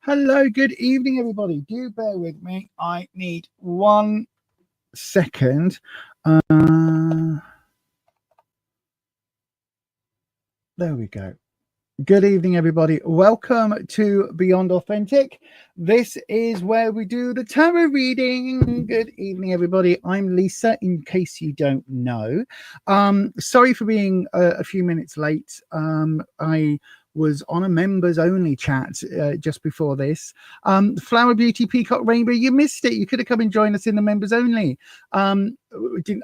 Hello, good evening, everybody. Do bear with me. I need 1 second. There we go. Good evening, everybody. Welcome to Beyond Authentic. This is where we do the tarot reading. Good evening, everybody. I'm Lisa, in case you don't know. Sorry for being a few minutes late. I was on a members only chat just before this. Flower Beauty Peacock Rainbow, you missed it. You could have come and joined us in the members only. I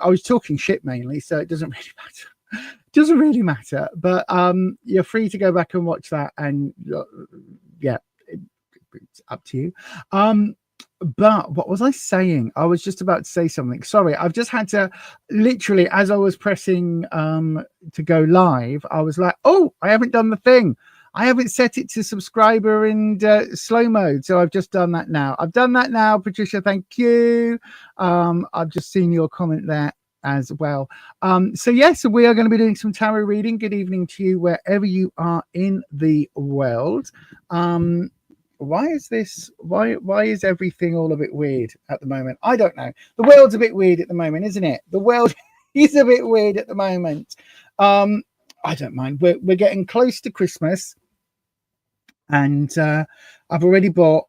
was talking shit mainly, so it doesn't really matter. But you're free to go back and watch that, and yeah, it's up to you. But what was I saying? I was just about to say something. Sorry, I've just had to literally, as I was pressing to go live, I was like, oh, I haven't done the thing. I haven't set it to subscriber and slow mode. So I've just done that now. I've done that now, Patricia. Thank you. I've just seen your comment there as well. So yes, we are going to be doing some tarot reading. Good evening to you wherever you are in the world. Why is everything all a bit weird at the moment? I don't know. The world's a bit weird at the moment, isn't it? The world is a bit weird at the moment. I don't mind. We're getting close to Christmas, and I've already bought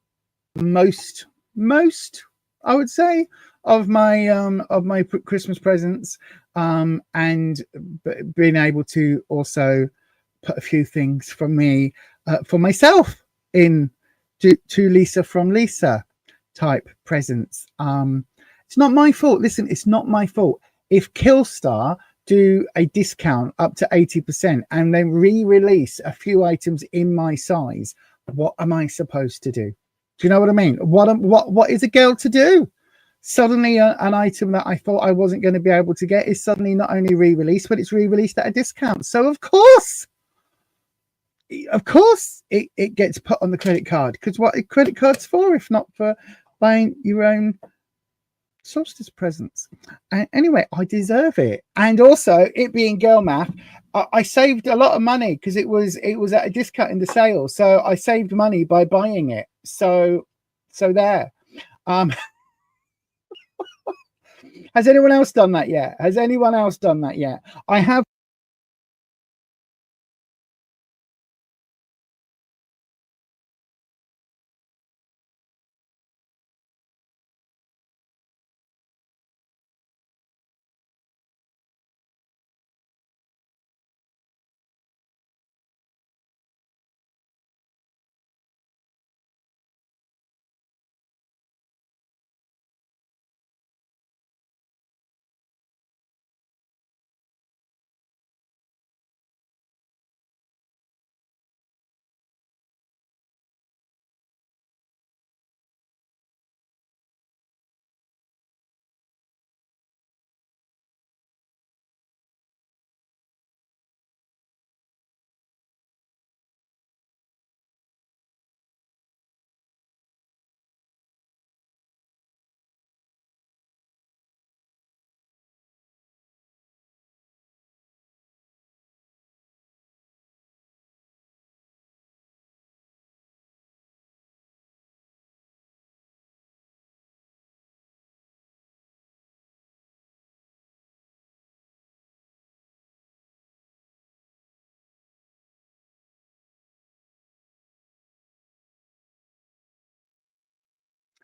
most I would say of my Christmas presents, and being able to also put a few things from me for myself in to Lisa from Lisa type presents. It's not my fault. Listen, it's not my fault if Killstar do a discount up to 80% and then re-release a few items in my size. What am I supposed to do? Do you know what I mean? What is a girl to do? Suddenly an item that I thought I wasn't going to be able to get is suddenly not only re-released, but it's re-released at a discount. So of course it gets put on the credit card, because what are credit cards for if not for buying your own solstice presents? And anyway, I deserve it. And also, it being girl math, I saved a lot of money because it was at a discount in the sale. So I saved money by buying it. So there. Has anyone else done that yet? I have.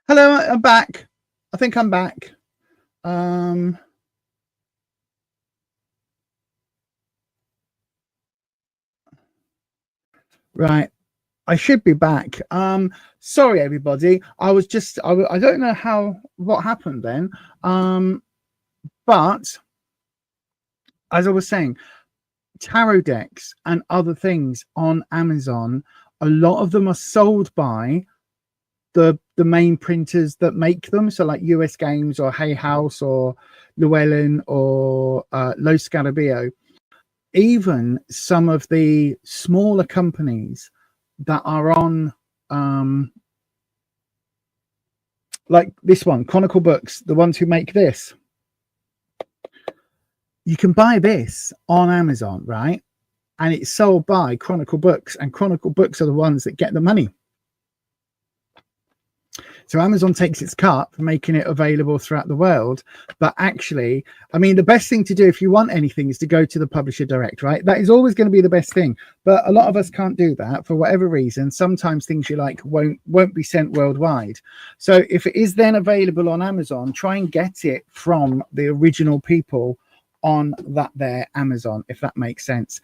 Hello, I'm back. I think I'm back. Right. I should be back. Sorry, everybody. I don't know what happened then. But as I was saying, tarot decks and other things on Amazon, a lot of them are sold by the main printers that make them. So like US Games or Hay House or Llewellyn or Lo Scarabeo. Even some of the smaller companies that are on like this one, Chronicle Books, the ones who make this, you can buy this on Amazon, right? And it's sold by Chronicle Books, and Chronicle Books are the ones that get the money. So Amazon takes its cut for making it available throughout the world. But actually, I mean, the best thing to do if you want anything is to go to the publisher direct, right? That is always going to be the best thing. But a lot of us can't do that for whatever reason. Sometimes things you like won't be sent worldwide. So if it is then available on Amazon, try and get it from the original people on that there Amazon, if that makes sense.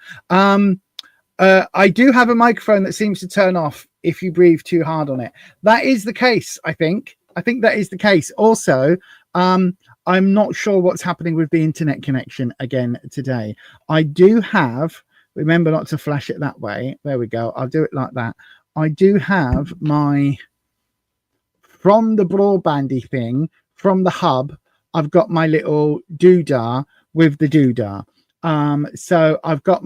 I do have a microphone that seems to turn off if you breathe too hard on it. That is the case, I think that is the case. Also, I'm not sure what's happening with the internet connection again today. I do have, remember not to flash it that way. There we go. I'll do it like that. I do have my, from the broadbandy thing, from the hub, I've got my little doodah with the doodah. So I've got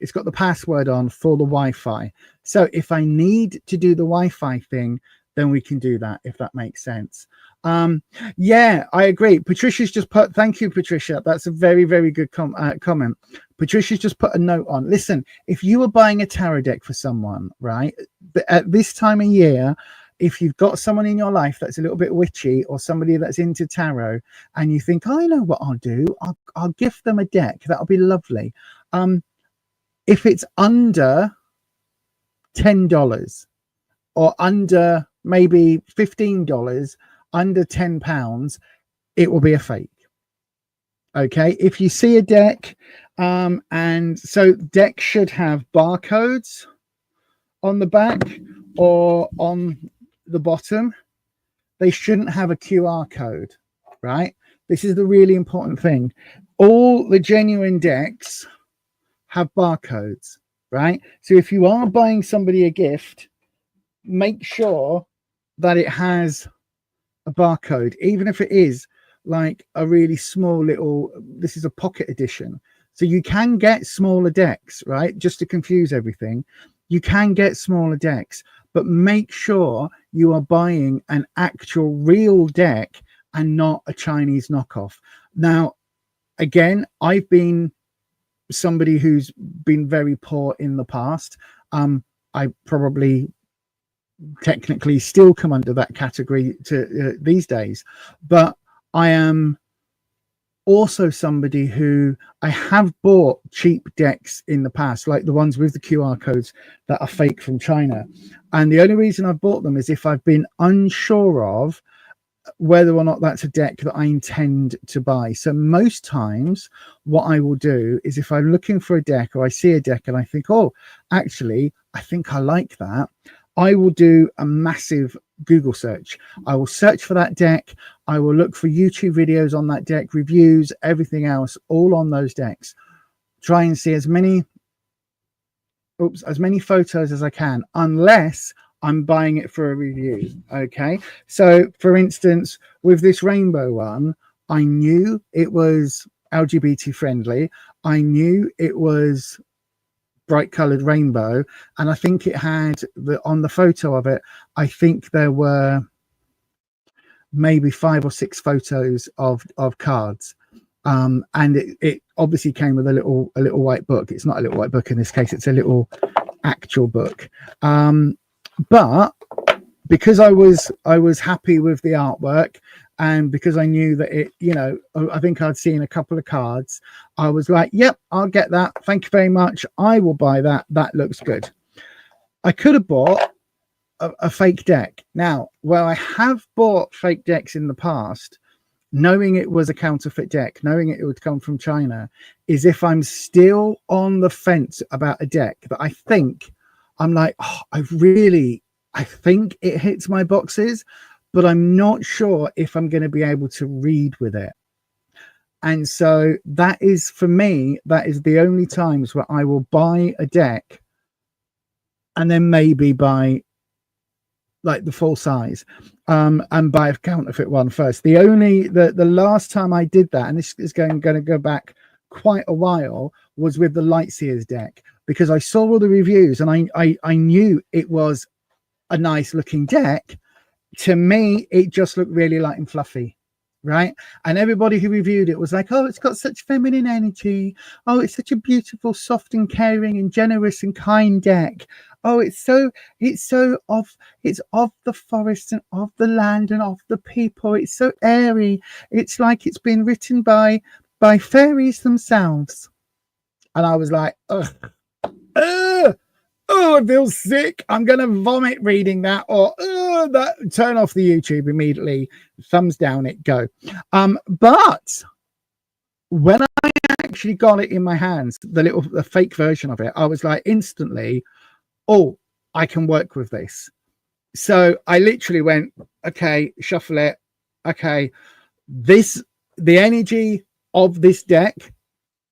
it's got the password on for the Wi-Fi. So if I need to do the Wi-Fi thing, then we can do that, if that makes sense. Yeah, I agree. Patricia's just put, thank you, Patricia. That's a very, very good comment. Patricia's just put a note on. Listen, if you were buying a tarot deck for someone, right, at this time of year, if you've got someone in your life that's a little bit witchy or somebody that's into tarot and you think, I know what I'll do, I'll gift them a deck. That'll be lovely. If it's under $10 or under maybe $15, under £10, it will be a fake. Okay, if you see a deck, and so decks should have barcodes on the back or on the bottom. They shouldn't have a QR code, right? This is the really important thing. All the genuine decks have barcodes, right? So if you are buying somebody a gift, make sure that it has a barcode, even if it is like a really small little, this is a pocket edition. So you can get smaller decks, right? Just to confuse everything. You can get smaller decks, but make sure you are buying an actual real deck and not a Chinese knockoff. Now, again, I've been somebody who's been very poor in the past. I probably technically still come under that category to these days, but I am also somebody who I have bought cheap decks in the past, like the ones with the QR codes that are fake from China. And the only reason I've bought them is if I've been unsure of whether or not that's a deck that I intend to buy. So most times what I will do is if I'm looking for a deck or I see a deck and I think, oh, actually, I think I like that, I will do a massive Google search. I will search for that deck. I will look for YouTube videos on that deck, reviews, everything else, all on those decks. Try and see as many photos as I can, unless I'm buying it for a review. Okay. So for instance, with this rainbow one, I knew it was LGBT friendly. I knew it was bright colored rainbow, and I think it had on the photo of it, I think there were maybe 5 or 6 photos of cards, and it obviously came with a little white book. It's not a little white book in this case, it's a little actual book, but because I was happy with the artwork, and because I knew that it, you know, I think I'd seen a couple of cards, I was like, yep, I'll get that. Thank you very much. I will buy that. That looks good. I could have bought a fake deck. Now, where I have bought fake decks in the past, knowing it was a counterfeit deck, knowing it would come from China, is if I'm still on the fence about a deck that I think, I'm like, oh, I think it hits my boxes, but I'm not sure if I'm going to be able to read with it. And so that is, for me, that is the only times where I will buy a deck and then maybe buy like the full size, and buy a counterfeit one first. The last time I did that, and this is going to go back quite a while, was with the Lightseers deck, because I saw all the reviews and I knew it was a nice looking deck. To me, it just looked really light and fluffy, right? And everybody who reviewed it was like, oh, it's got such feminine energy. Oh, it's such a beautiful, soft and caring and generous and kind deck. oh, it's of the forest and of the land and of the people. It's so airy. It's like it's been written by fairies themselves. And I was like, ugh, ugh. Oh, I feel sick. I'm going to vomit reading that, or that. Turn off the YouTube immediately. Thumbs down it, go. But when I actually got it in my hands, the fake version of it, I was like instantly, oh, I can work with this. So I literally went, okay, shuffle it. Okay, the energy of this deck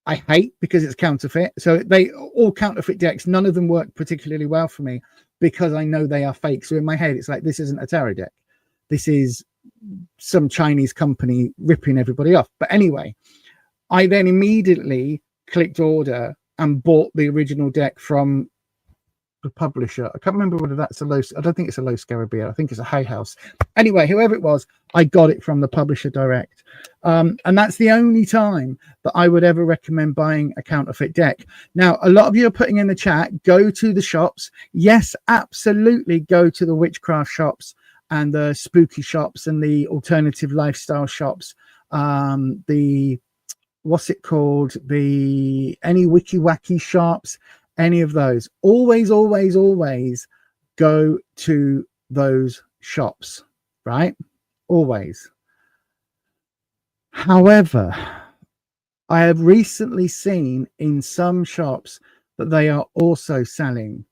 I hate because it's counterfeit. So they all counterfeit decks. None of them work particularly well for me because I know they are fake. So in my head, it's like, this isn't a tarot deck. This is some Chinese company ripping everybody off. But anyway, I then immediately clicked order and bought the original deck from the publisher. I can't remember whether that's I don't think it's a Los Scarabia. I think it's a Hay House. Anyway, whoever it was, I got it from the publisher direct. And that's the only time that I would ever recommend buying a counterfeit deck. Now, a lot of you are putting in the chat, go to the shops. Yes, absolutely go to the witchcraft shops and the spooky shops and the alternative lifestyle shops. The what's it called? Any wiki wacky shops, any of those. Always go to those shops, right? Always. However, I have recently seen in some shops that they are also selling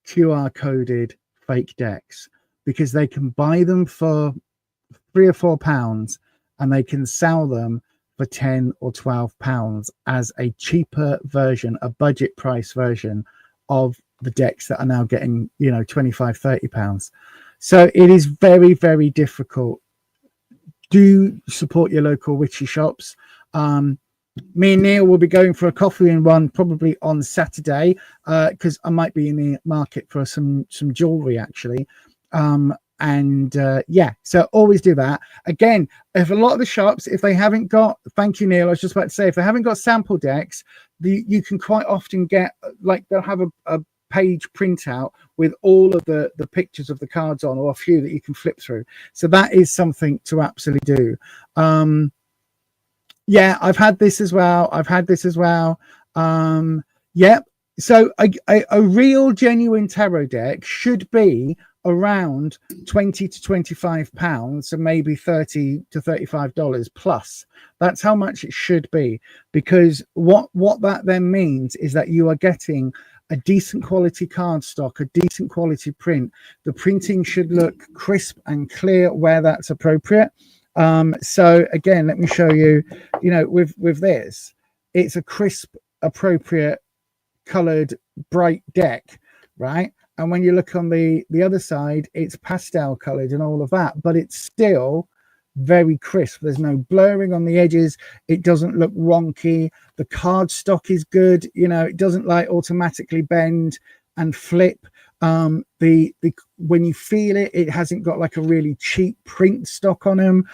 QR coded fake decks because they can buy them for £3 or £4 and they can sell them for £10 or £12 as a cheaper version, a budget price version of the decks that are now getting, £25-30. So it is very, very difficult. Do support your local witchy shops. Me and Neil will be going for a coffee and one probably on Saturday because I might be in the market for some jewelry actually. So always do that. Again, if a lot of the shops, if they haven't got, thank you, Neil, I was just about to say, if they haven't got sample decks, you can quite often get, like, they'll have a page printout with all of the pictures of the cards on, or a few that you can flip through. So that is something to absolutely do. I've had this as well. So a real genuine tarot deck should be around £20 to £25, so maybe $30 to $35 plus. That's how much it should be, because what that then means is that you are getting a decent quality cardstock, a decent quality print. The printing should look crisp and clear where that's appropriate. So again, let me show you, with this, it's a crisp, appropriate, colored, bright deck, right? And when you look on the other side, it's pastel colored and all of that, but it's still very crisp. There's no blurring on the edges. It doesn't look wonky. The card stock is good. It doesn't like automatically bend and flip. When you feel it, it hasn't got like a really cheap print stock on them.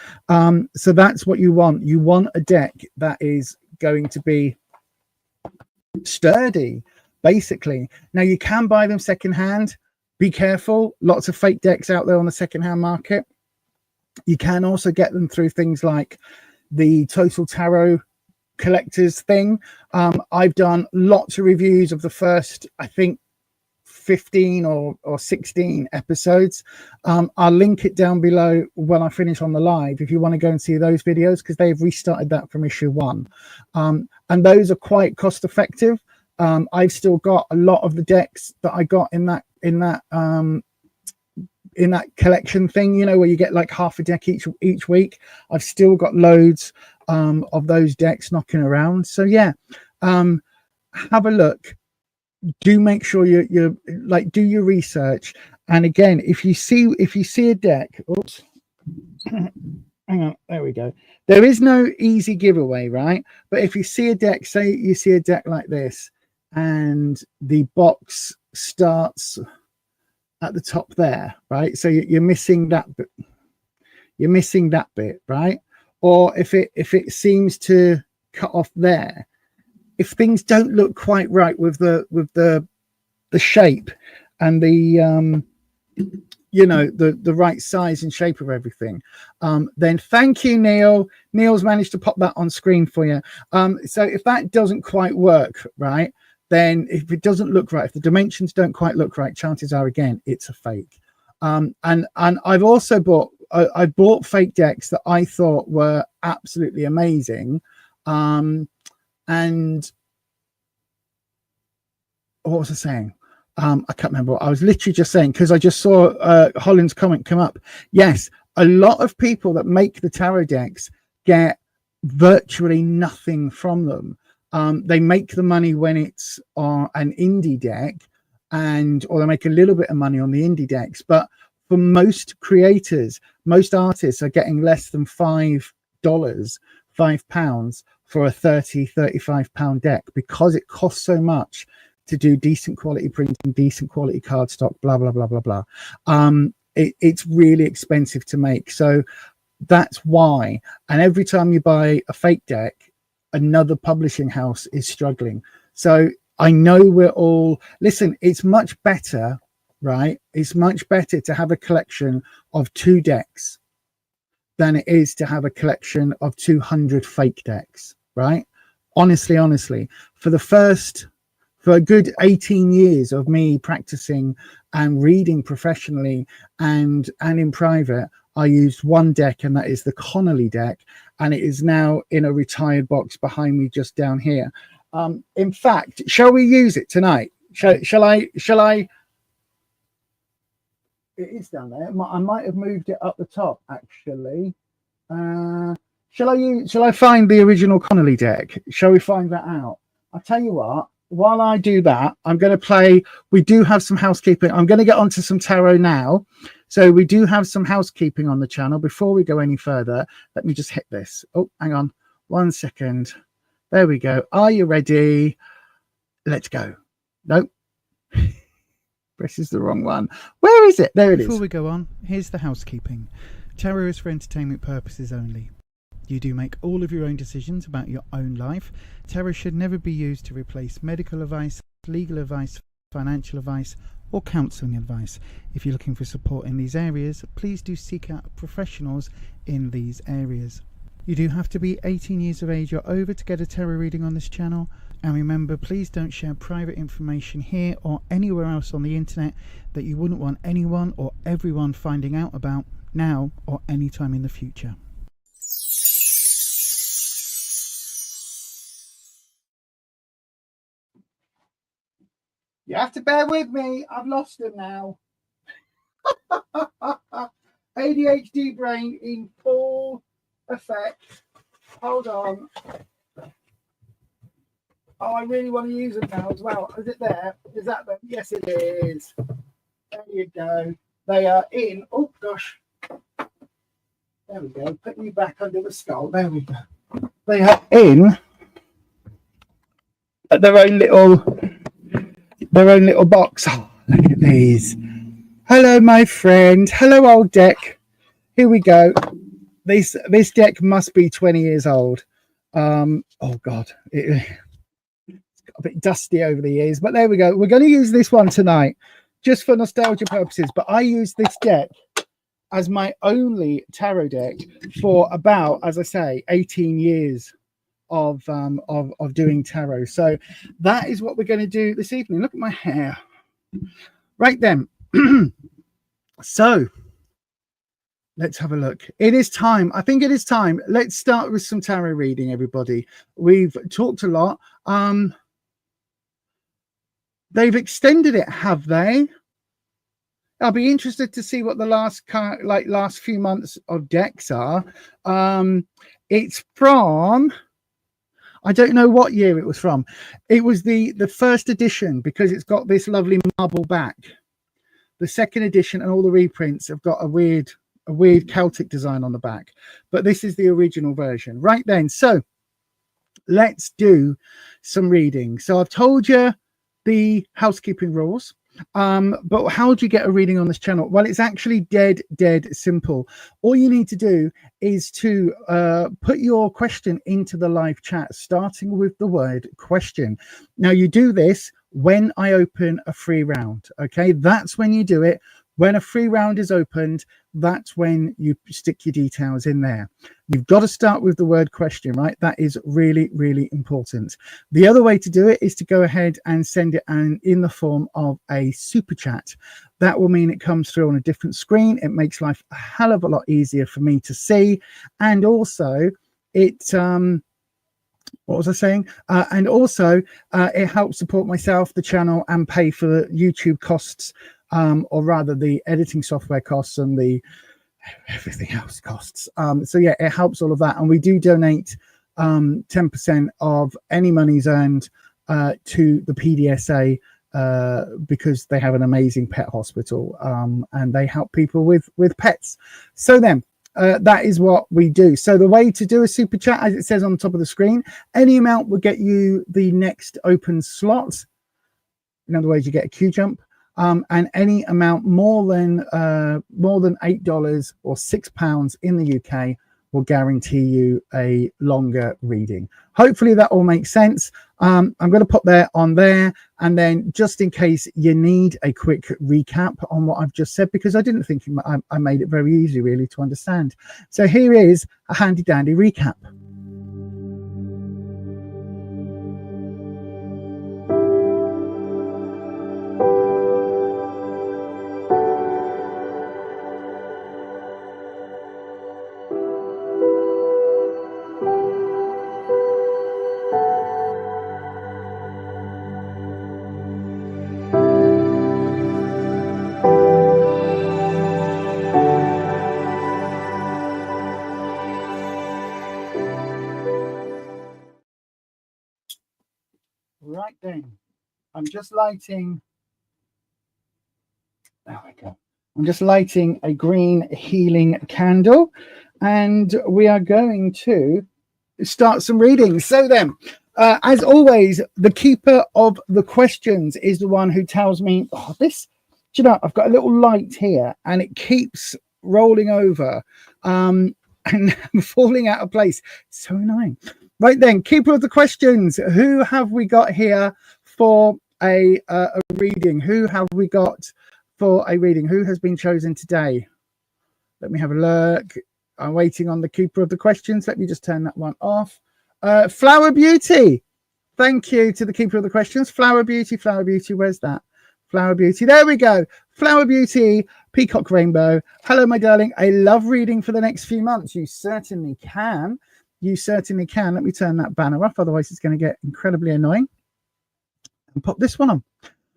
So that's what you want. You want a deck that is going to be sturdy, basically. Now, you can buy them secondhand. Be careful. Lots of fake decks out there on the secondhand market. You can also get them through things like the Total Tarot collectors thing. I've done lots of reviews of the first, I think, 15 or 16 episodes. I'll link it down below when I finish on the live if you want to go and see those videos, because they've restarted that from issue 1. And those are quite cost effective. I've still got a lot of the decks that I got in that collection thing, where you get like half a deck each week. I've still got loads of those decks knocking around. So have a look. Do make sure you're like, do your research. And again, if you see a deck, oops, hang on, there we go. There is no easy giveaway, right? But if you see a deck, say you see a deck like this, and the box starts at the top there, right? So you're missing that bit. You're missing that bit, right? Or if it seems to cut off there, if things don't look quite right with the shape, the you know, the right size and shape of everything, then thank you, Neil. Neil's managed to pop that on screen for you. So if that doesn't quite work right, then if it doesn't look right, if the dimensions don't quite look right, chances are, again, it's a fake. And I've also bought I bought fake decks that I thought were absolutely amazing. And what was I saying? I can't remember what I was literally just saying, because I just saw Holland's comment come up. Yes, a lot of people that make the tarot decks get virtually nothing from them. They make the money when it's on an indie deck, or they make a little bit of money on the indie decks. But for most creators, most artists are getting less than £5 for a £35 deck, because it costs so much to do decent quality printing, decent quality cardstock, blah blah blah blah blah. It's really expensive to make, so that's why. And every time you buy a fake deck, another publishing house is struggling. So I know we're all, listen, it's much better, right? It's much better to have a collection of 2 decks than it is to have a collection of 200 fake decks, right? Honestly, for a good 18 years of me practicing and reading professionally and in private, I used 1 deck, and that is the Connolly deck, and it is now in a retired box behind me just down here. In fact, shall we use it tonight? Shall I? It is down there. I might have moved it up the top, actually. Shall I find the original Connolly deck? Shall we find that out? I'll tell you what, while I do that, I'm going to play. We do have some housekeeping. I'm going to get onto some tarot now. So we do have some housekeeping on the channel. Before we go any further, let me just hit this. Oh, hang on 1 second. There we go. Are you ready? Let's go. Nope. This is the wrong one. Where is it? There it is. Before we go on, here's the housekeeping. Tarot is for entertainment purposes only. You do make all of your own decisions about your own life. Tarot should never be used to replace medical advice, legal advice, financial advice, or counselling advice. If you're looking for support in these areas, please do seek out professionals in these areas. You do have to be 18 years of age or over to get a tarot reading on this channel. And remember, please don't share private information here or anywhere else on the internet that you wouldn't want anyone or everyone finding out about now or any time in the future. You have to bear with me. I've lost him now. ADHD brain in full effect. Hold on. Oh, I really want to use them now as well. Is it there? Is that them? Yes, it is. There you go. They are in. Oh, gosh. There we go. Put you back under the skull. There we go. They are in at their own little box. Oh, look at these. Hello, my friend. Hello, old deck. Here we go. This deck must be 20 years old. Oh, God. It's got a bit dusty over the years, but there we go. We're going to use this one tonight just for nostalgia purposes, but I used this deck as my only tarot deck for about, as I say, 18 years of doing tarot. So that is what we're going to do this evening. Look at my hair. Right then. So let's have a look. It is time. I think it is time. Let's start with some tarot reading, everybody. We've talked a lot. They've extended it, have they? I'll be interested to see what the last few months of decks are. It's from, I don't know what year it was from. It was the first edition, because it's got this lovely marble back. The second edition and all the reprints have got a weird Celtic design on the back, but this is the original version. Right then, so let's do some reading. So I've told you the housekeeping rules, but how do you get a reading on this channel? Well, it's actually dead simple. All you need to do is to put your question into the live chat, starting with the word question. Now, you do this when I open a free round. Okay, that's when you do it. When a free round is opened, that's when you stick your details in there. You've got to start with the word question, right? That is really, really important. The other way to do it is to go ahead and send it in the form of a super chat. That will mean it comes through on a different screen. It makes life a hell of a lot easier for me to see. And also it, what was I saying? And also it helps support myself, the channel, and pay for the YouTube costs, or rather the editing software costs and the everything else costs. So yeah, it helps all of that. And we do donate 10% of any monies earned to the PDSA because they have an amazing pet hospital, and they help people with pets. So then that is what we do. So the way to do a super chat, as it says on the top of the screen, any amount will get you the next open slot. In other words, you get a queue jump. And any amount more than $8 or £6 in the UK will guarantee you a longer reading. Hopefully that all makes sense. I'm going to put that on there, and then just in case you need a quick recap on what I've just said, because I didn't think I made it very easy really to understand. So here is a handy dandy recap. Right then, I'm just lighting. There we go. I'm just lighting a green healing candle, and we are going to start some readings. So then, as always, the keeper of the questions is the one who tells me, oh, this, do you know, I've got a little light here and it keeps rolling over and falling out of place. It's so annoying. Right then, keeper of the questions, who have we got here for a reading? Who have we got for a reading? Who has been chosen today? Let me have a look. I'm waiting on the keeper of the questions. Let me just turn that one off. Flower Beauty. Thank you to the keeper of the questions. Flower Beauty, where's that? Flower Beauty, there we go. Flower Beauty, Peacock Rainbow. Hello, my darling. I love reading for the next few months. You certainly can. You certainly can. Let me turn that banner off, otherwise it's going to get incredibly annoying. And pop this one on.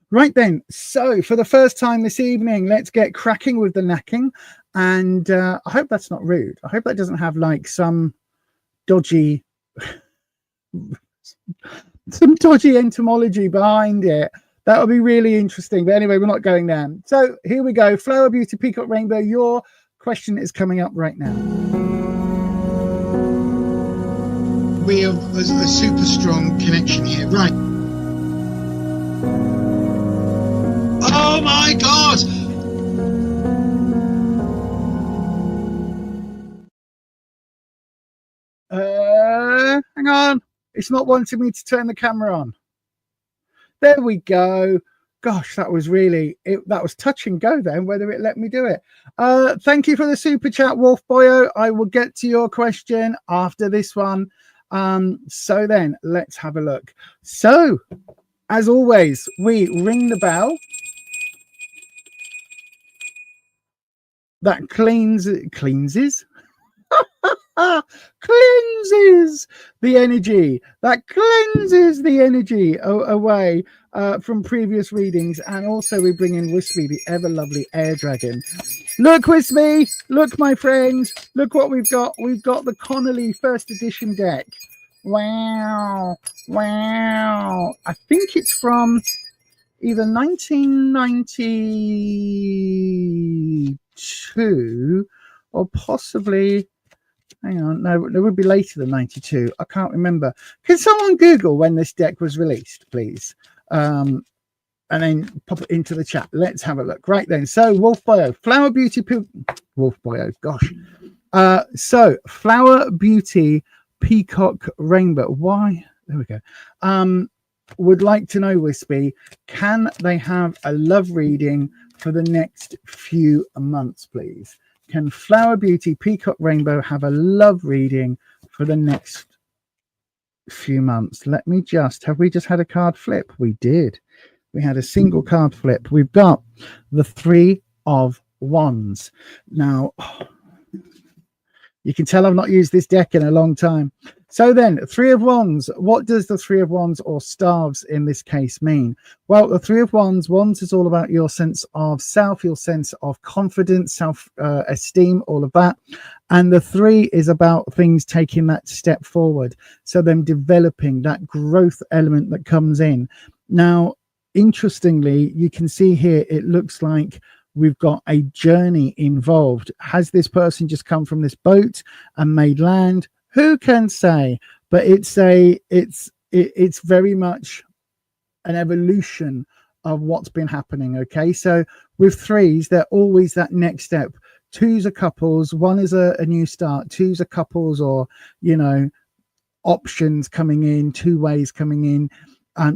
Right then, so for the first time this evening, let's get cracking with the knacking. And I hope that's not rude. I hope that doesn't have like some dodgy entomology behind it. That would be really interesting. But anyway, we're not going there. So here we go. Flower Beauty, Peacock Rainbow. Your question is coming up right now. We have a super strong connection here. Right. Oh my God! Hang on. It's not wanting me to turn the camera on. There we go. Gosh, that was really, that was touch and go then, whether it let me do it. Thank you for the super chat, Wolf Boyo. I will get to your question after this one. So then let's have a look. So as always, we ring the bell. That cleanses the energy. That cleanses the energy away from previous readings. And also we bring in Wispy, the ever lovely air dragon. Look, Wispy, look, my friend, look what we've got. We've got the Connolly first edition deck. Wow. I think it's from either 1992 or possibly, hang on, no, it would be later than 92. I can't remember. Can someone Google when this deck was released, please? And then pop it into the chat. Let's have a look. Right then. So Wolf Boyo, Flower Beauty, Wolf Boyo, gosh. So Flower Beauty, Peacock Rainbow. Why? There we go. would like to know, Wispy, can they have a love reading for the next few months, please? Can Flower Beauty Peacock Rainbow have a love reading for the next few months? Let me just, have we just had a card flip? We did. We had a single card flip. We've got the Three of Wands. Now, you can tell I've not used this deck in a long time. So then, Three of Wands. What does the Three of Wands, or staves in this case, mean? Well, the Three of Wands is all about your sense of self, your sense of confidence, self-esteem, all of that. And the three is about things taking that step forward. So them developing that growth element that comes in. Now, interestingly, you can see here, it looks like we've got a journey involved. Has this person just come from this boat and made land? Who can say? But it's very much an evolution of what's been happening. Okay, so with threes, they're always that next step. Twos are couples, one is a new start, twos are couples, or options coming in, two ways coming in,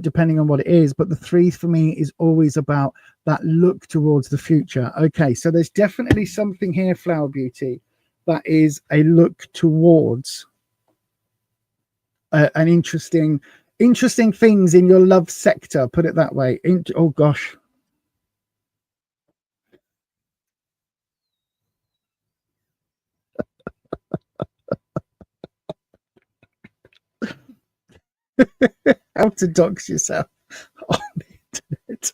depending on what it is. But the threes for me is always about that look towards the future. Okay, so there's definitely something here, Flower Beauty, that is a look towards an interesting things in your love sector, put it that way. Oh gosh. How to dox yourself on the internet.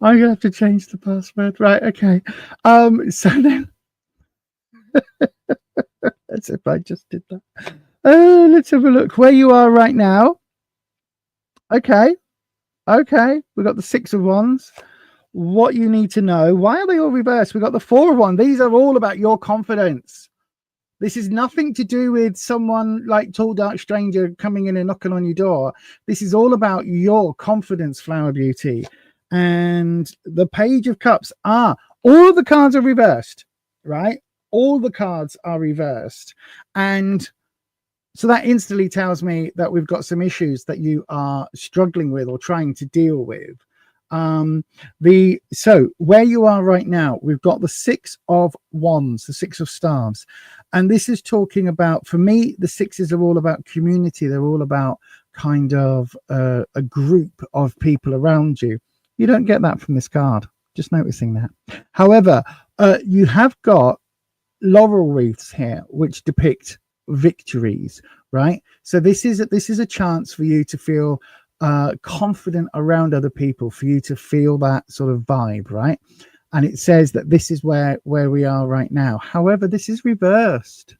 I'm gonna have to change the password. Right, okay. So then as if I just did that. Let's have a look where you are right now. Okay, we got the Six of Wands. What you need to know. Why are they all reversed? We got the Four of Wands. These are all about your confidence. This is nothing to do with someone like tall dark stranger coming in and knocking on your door. This is all about your confidence, Flower Beauty. And the Page of Cups all of the cards are reversed, right? All the cards are reversed. And so that instantly tells me that we've got some issues that you are struggling with or trying to deal with. So where you are right now, we've got the Six of Wands, the Six of Staves, and this is talking about, for me, the sixes are all about community. They're all about kind of a group of people around you. You don't get that from this card, just noticing that. However, you have got laurel wreaths here which depict victories, right? So this is a chance for you to feel confident around other people, for you to feel that sort of vibe, right? And it says that this is where we are right now. However, this is reversed.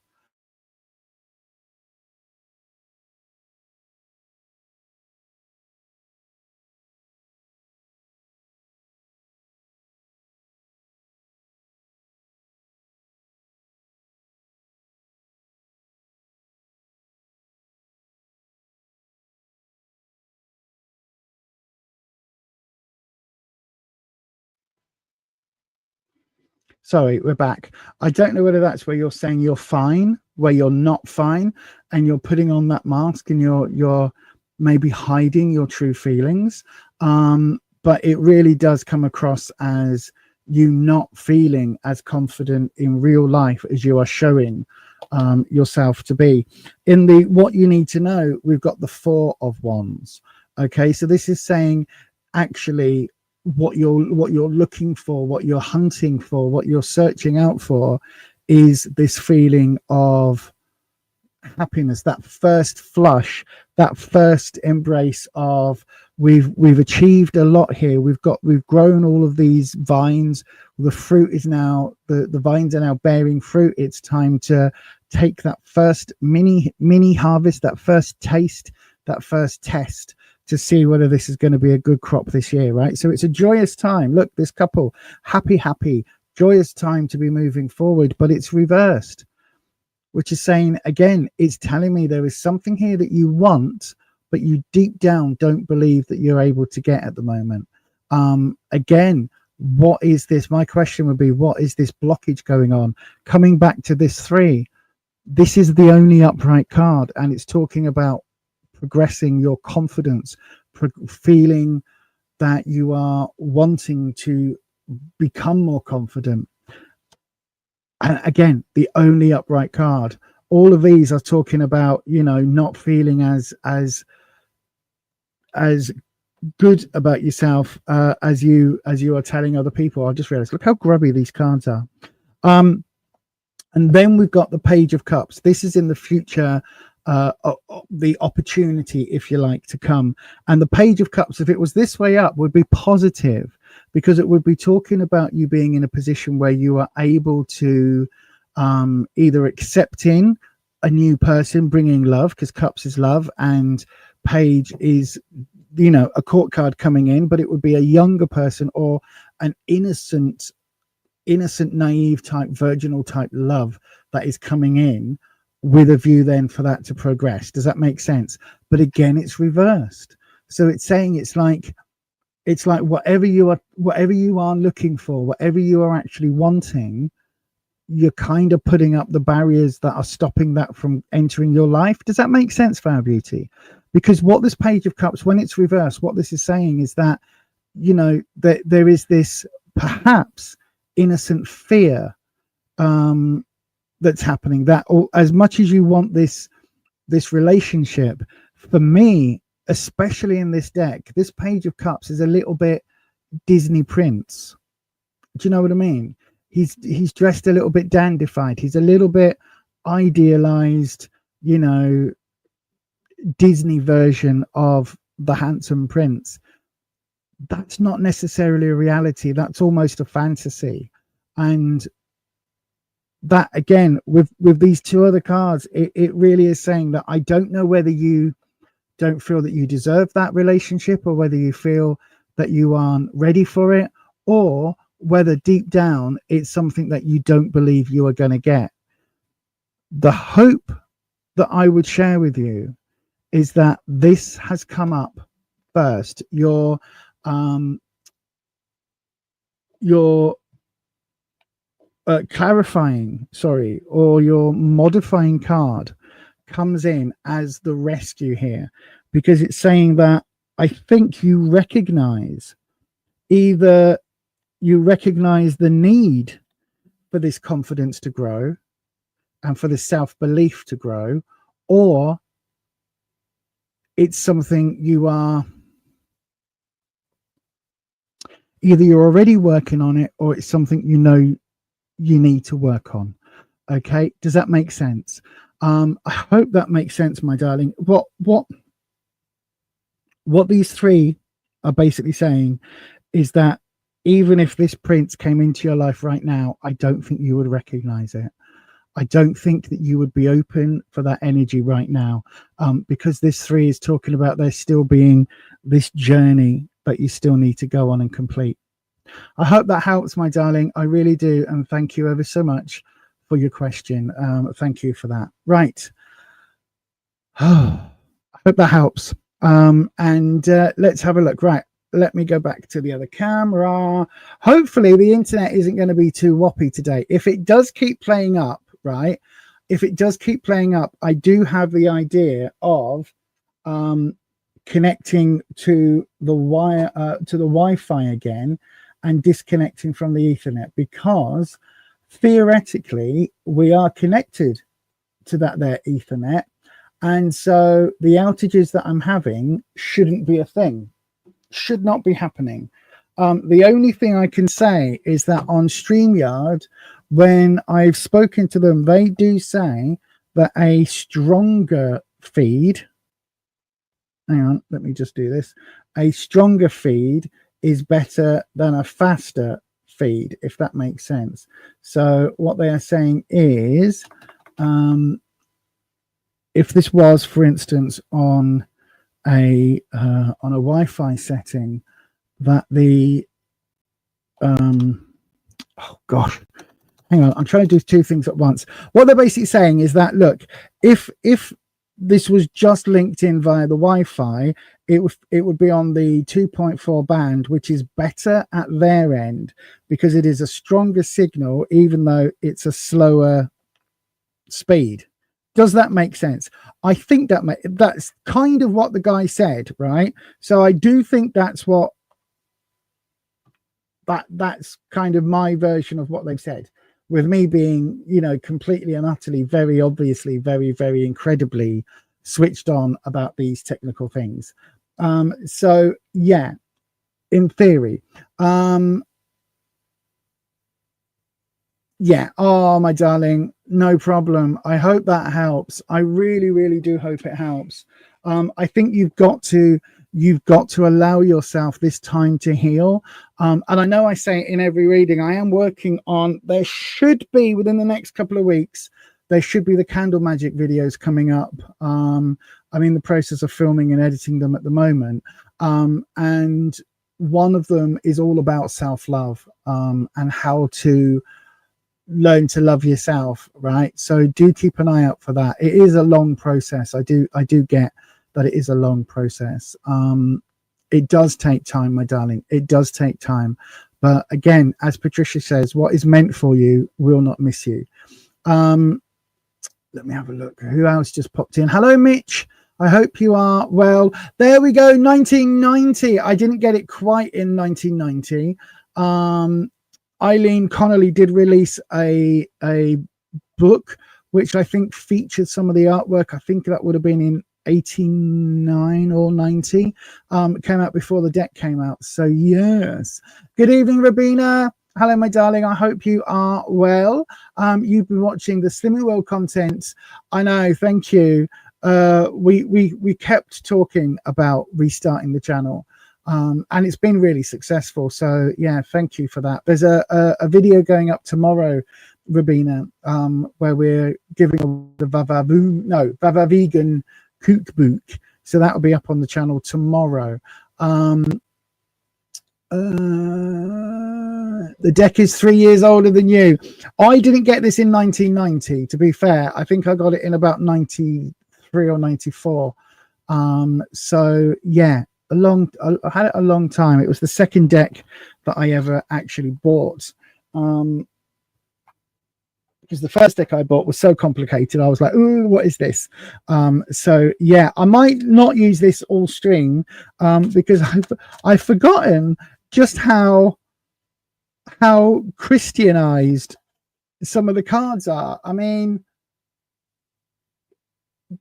Sorry, we're back. I don't know whether that's where you're saying you're fine, where you're not fine, and you're putting on that mask and you're maybe hiding your true feelings. But it really does come across as you not feeling as confident in real life as you are showing yourself to be. In the what you need to know, we've got the Four of Wands. Okay, so this is saying actually what you're looking for, what you're hunting for, what you're searching out for is this feeling of happiness, that first flush, that first embrace of we've achieved a lot here. We've grown all of these vines. The fruit is now, the vines are now bearing fruit. It's time to take that first mini harvest, that first taste, that first test, to see whether this is going to be a good crop this year, right? So it's a joyous time. Look, this couple, happy, joyous time to be moving forward, but it's reversed, which is saying, again, it's telling me there is something here that you want, but you deep down don't believe that you're able to get at the moment. Again, what is this? My question would be, what is this blockage going on? Coming back to this three, this is the only upright card, and it's talking about progressing your confidence, feeling that you are wanting to become more confident. And again, the only upright card. All of these are talking about, you know, not feeling as good about yourself as you are telling other people. I just realized, look how grubby these cards are. And then we've got the Page of Cups. This is in the future, the opportunity, if you like, to come. And the Page of Cups, if it was this way up, would be positive, because it would be talking about you being in a position where you are able to either accepting a new person, bringing love, because Cups is love, and Page is, you know, a court card coming in, but it would be a younger person or an innocent, naive type, virginal type love that is coming in, with a view then for that to progress. Does that make sense? But again, it's reversed. So it's saying it's like whatever you are looking for, whatever you are actually wanting, you're kind of putting up the barriers that are stopping that from entering your life. Does that make sense, Flower Beauty? Because what this Page of Cups, when it's reversed, what this is saying is that, you know, that there is this perhaps innocent fear that's happening, that as much as you want this relationship, for me, especially in this deck, this Page of Cups is a little bit Disney Prince. Do you know what I mean? He's dressed a little bit dandified. He's a little bit idealized, you know, Disney version of the handsome prince. That's not necessarily a reality. That's almost a fantasy. And that, again, with these two other cards, it really is saying that I don't know whether you don't feel that you deserve that relationship, or whether you feel that you aren't ready for it, or whether deep down it's something that you don't believe you are going to get. The hope that I would share with you is that this has come up first. Your clarifying, or your modifying card comes in as the rescue here, because it's saying that I think you recognize, either you recognize the need for this confidence to grow and for the self-belief to grow, or it's something you are, either you're already working on it, or it's something you know you need to work on. Okay, does that make sense? I hope that makes sense, my darling. What these three are basically saying is that even if this prince came into your life right now, I don't think you would recognize it. I don't think that you would be open for that energy right now, because this three is talking about there still being this journey that you still need to go on and complete. I hope that helps, my darling. I really do. And thank you ever so much for your question. Thank you for that. Right. I hope that helps. And let's have a look. Right. Let me go back to the other camera. Hopefully the internet isn't going to be too whoppy today. If it does keep playing up, right? If it does keep playing up, I do have the idea of connecting to the wire, to the Wi-Fi again, and disconnecting from the Ethernet, because theoretically we are connected to that there Ethernet, and so the outages that I'm having shouldn't be a thing, should not be happening. The only thing I can say is that on StreamYard, when I've spoken to them, they do say that a stronger feed, hang on, let me just do this, a stronger feed is better than a faster feed, if that makes sense. So what they are saying is, if this was, for instance, on a Wi-Fi setting, that the oh gosh, hang on, I'm trying to do two things at once. What they're basically saying is that, look, if this was just linked in via the Wi-Fi, it would be on the 2.4 band, which is better at their end, because it is a stronger signal, even though it's a slower speed. Does that make sense? I think that's kind of what the guy said, right? So I do think that's what that's kind of my version of what they've said, with me being, you know, completely and utterly, very obviously, very, very incredibly switched on about these technical things. So yeah, in theory. Yeah. Oh, my darling, no problem. I hope that helps. I really, really do hope it helps. I think you've got to allow yourself this time to heal. And I know I say it in every reading. I am working on, there should be within the next couple of weeks, there should be the candle magic videos coming up. I'm in the process of filming and editing them at the moment. And one of them is all about self-love, and how to learn to love yourself, right? So do keep an eye out for that. It is a long process. I do get that it is a long process. It does take time, my darling. It does take time. But again, as Patricia says, what is meant for you will not miss you. Let me have a look. Who else just popped in? Hello, Mitch. I hope you are well. There we go. 1990. I didn't get it quite in 1990. Eileen Connolly did release a book which I think featured some of the artwork. I think that would have been in 89 or 90. It came out before the deck came out. So yes. Good evening, Rabina. Hello, my darling. I hope you are well. You've been watching the Slimming World content. I know. Thank you. We kept talking about restarting the channel. And it's been really successful. So yeah, thank you for that. There's a video going up tomorrow, Rabina, where we're giving the Vava Vegan cookbook. So that will be up on the channel tomorrow. The deck is 3 years older than you. I didn't get this in 1990, to be fair. I think I got it in about 93 or 94. So yeah, I had it a long time. It was the second deck that I ever actually bought, because the first deck I bought was so complicated. I was like, ooh, what is this? So yeah, I might not use this all string, because I've forgotten just how Christianized some of the cards are. I mean,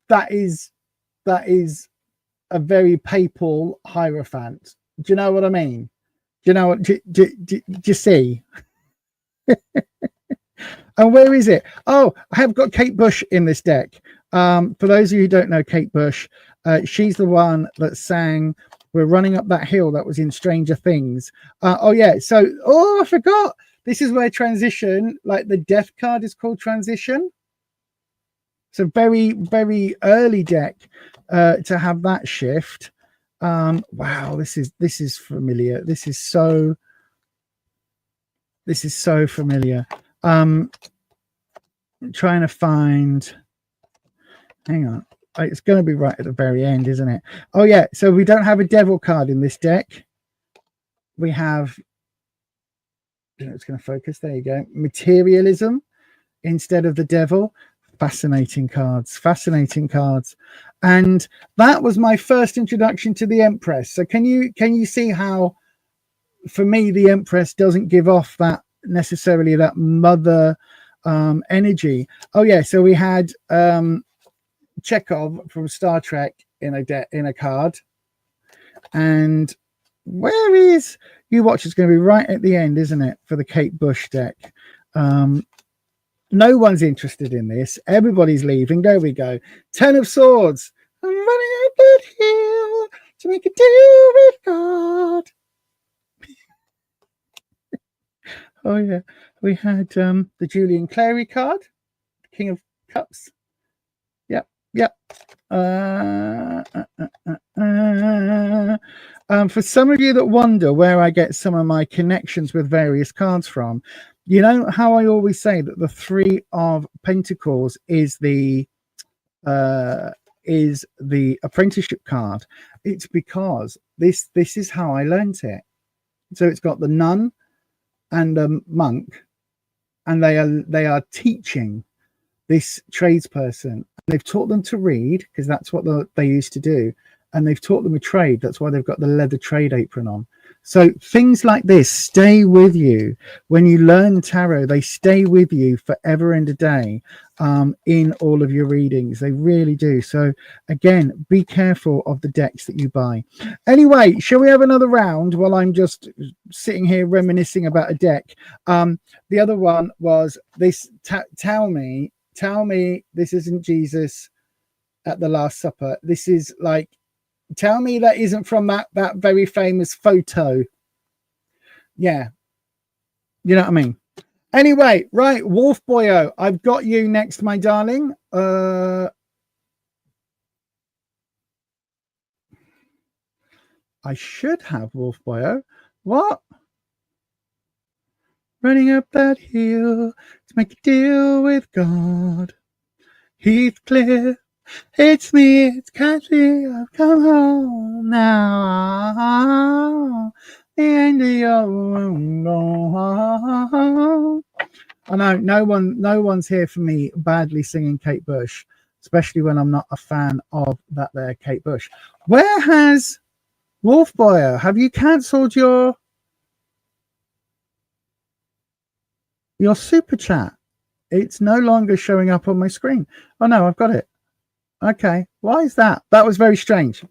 that is a very papal hierophant. Do you know what I mean? Do you know what? Do you see? And where is it? Oh, I have got Kate Bush in this deck. For those of you who don't know Kate Bush, she's the one that sang "We're Running Up That Hill" that was in Stranger Things. Oh yeah, so I forgot. This is where transition, like the death card, is called transition. It's a very, very early deck to have that shift. Wow, this is familiar. This is so familiar. I'm trying to find, hang on, it's going to be right at the very end, isn't it? Oh yeah, so we don't have a devil card in this deck. We have, it's going to focus, there you go, materialism instead of the devil. Fascinating cards. And that was my first introduction to the Empress. So can you see how, for me, the Empress doesn't give off that necessarily that mother energy. Oh yeah, so we had Chekhov from Star Trek in a card, and where is, you watch, it's going to be right at the end, isn't it, for the Kate Bush deck. No one's interested in this. Everybody's leaving. There we go. 10 of Swords. I'm running up that hill to make a deal with God. Oh yeah, we had the Julian Clary card, King of Cups. Yep. For some of you that wonder where I get some of my connections with various cards from, you know how I always say that the Three of Pentacles is the apprenticeship card. It's because this is how I learned it. So it's got the nun and a monk, and they are teaching. this tradesperson. They've taught them to read because that's what they used to do. And they've taught them a trade. That's why they've got the leather trade apron on. So things like this stay with you. When you learn tarot, they stay with you forever and a day in all of your readings. They really do. So again, be careful of the decks that you buy. Anyway, shall we have another round while I'm just sitting here reminiscing about a deck? The other one was this. Tell me this isn't Jesus at the Last Supper. This is like, tell me that isn't from that very famous photo. Yeah, you know what I mean. Anyway, right, Wolf Boyo, I've got you next, my darling. I should have Wolf Boyo. What? Running up that hill to make a deal with God. Heathcliff, it's me, it's Kathy. I've come home now. The end of your room. I know no one's here for me badly singing Kate Bush, especially when I'm not a fan of that there Kate Bush. Where has Wolf Boyer? Have you cancelled your super chat? It's no longer showing up on my screen. Oh no, I've got it. Okay, why is that? That was very strange.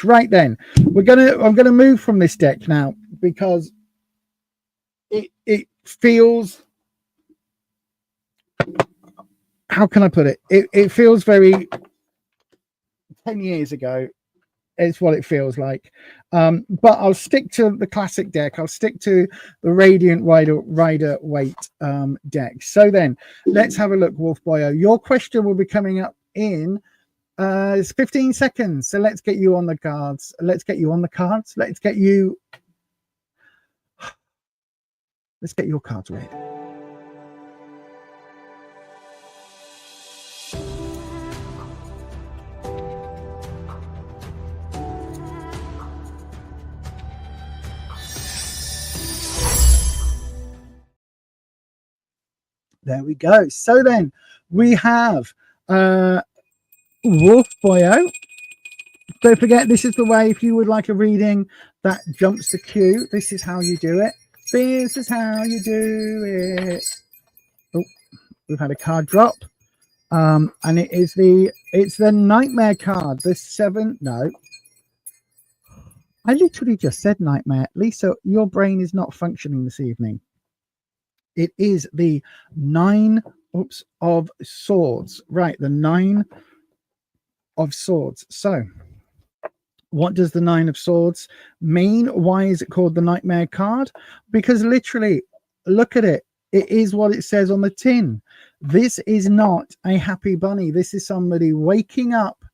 Right then, I'm gonna move from this deck now because it feels, how can I put it? It feels very 10 years ago. It's what it feels like. But I'll stick to the classic deck. I'll stick to the Radiant Rider Waite deck. So then let's have a look, Wolf Boyo. Your question will be coming up in 15 seconds. So let's get you on the cards. Let's get your cards ready. There we go. So then we have Wolf Boyo. Don't forget, this is the way, if you would like a reading that jumps the queue, this is how you do it. This is how you do it. Oh, we've had a card drop. And it's the Nightmare card. The 7. No. I literally just said Nightmare. Lisa, your brain is not functioning this evening. It is the 9 of Swords. Right, the 9 of Swords. So what does the 9 of Swords mean? Why is it called the Nightmare card? Because literally, look at it. It is what it says on the tin. This is not a happy bunny. This is somebody waking up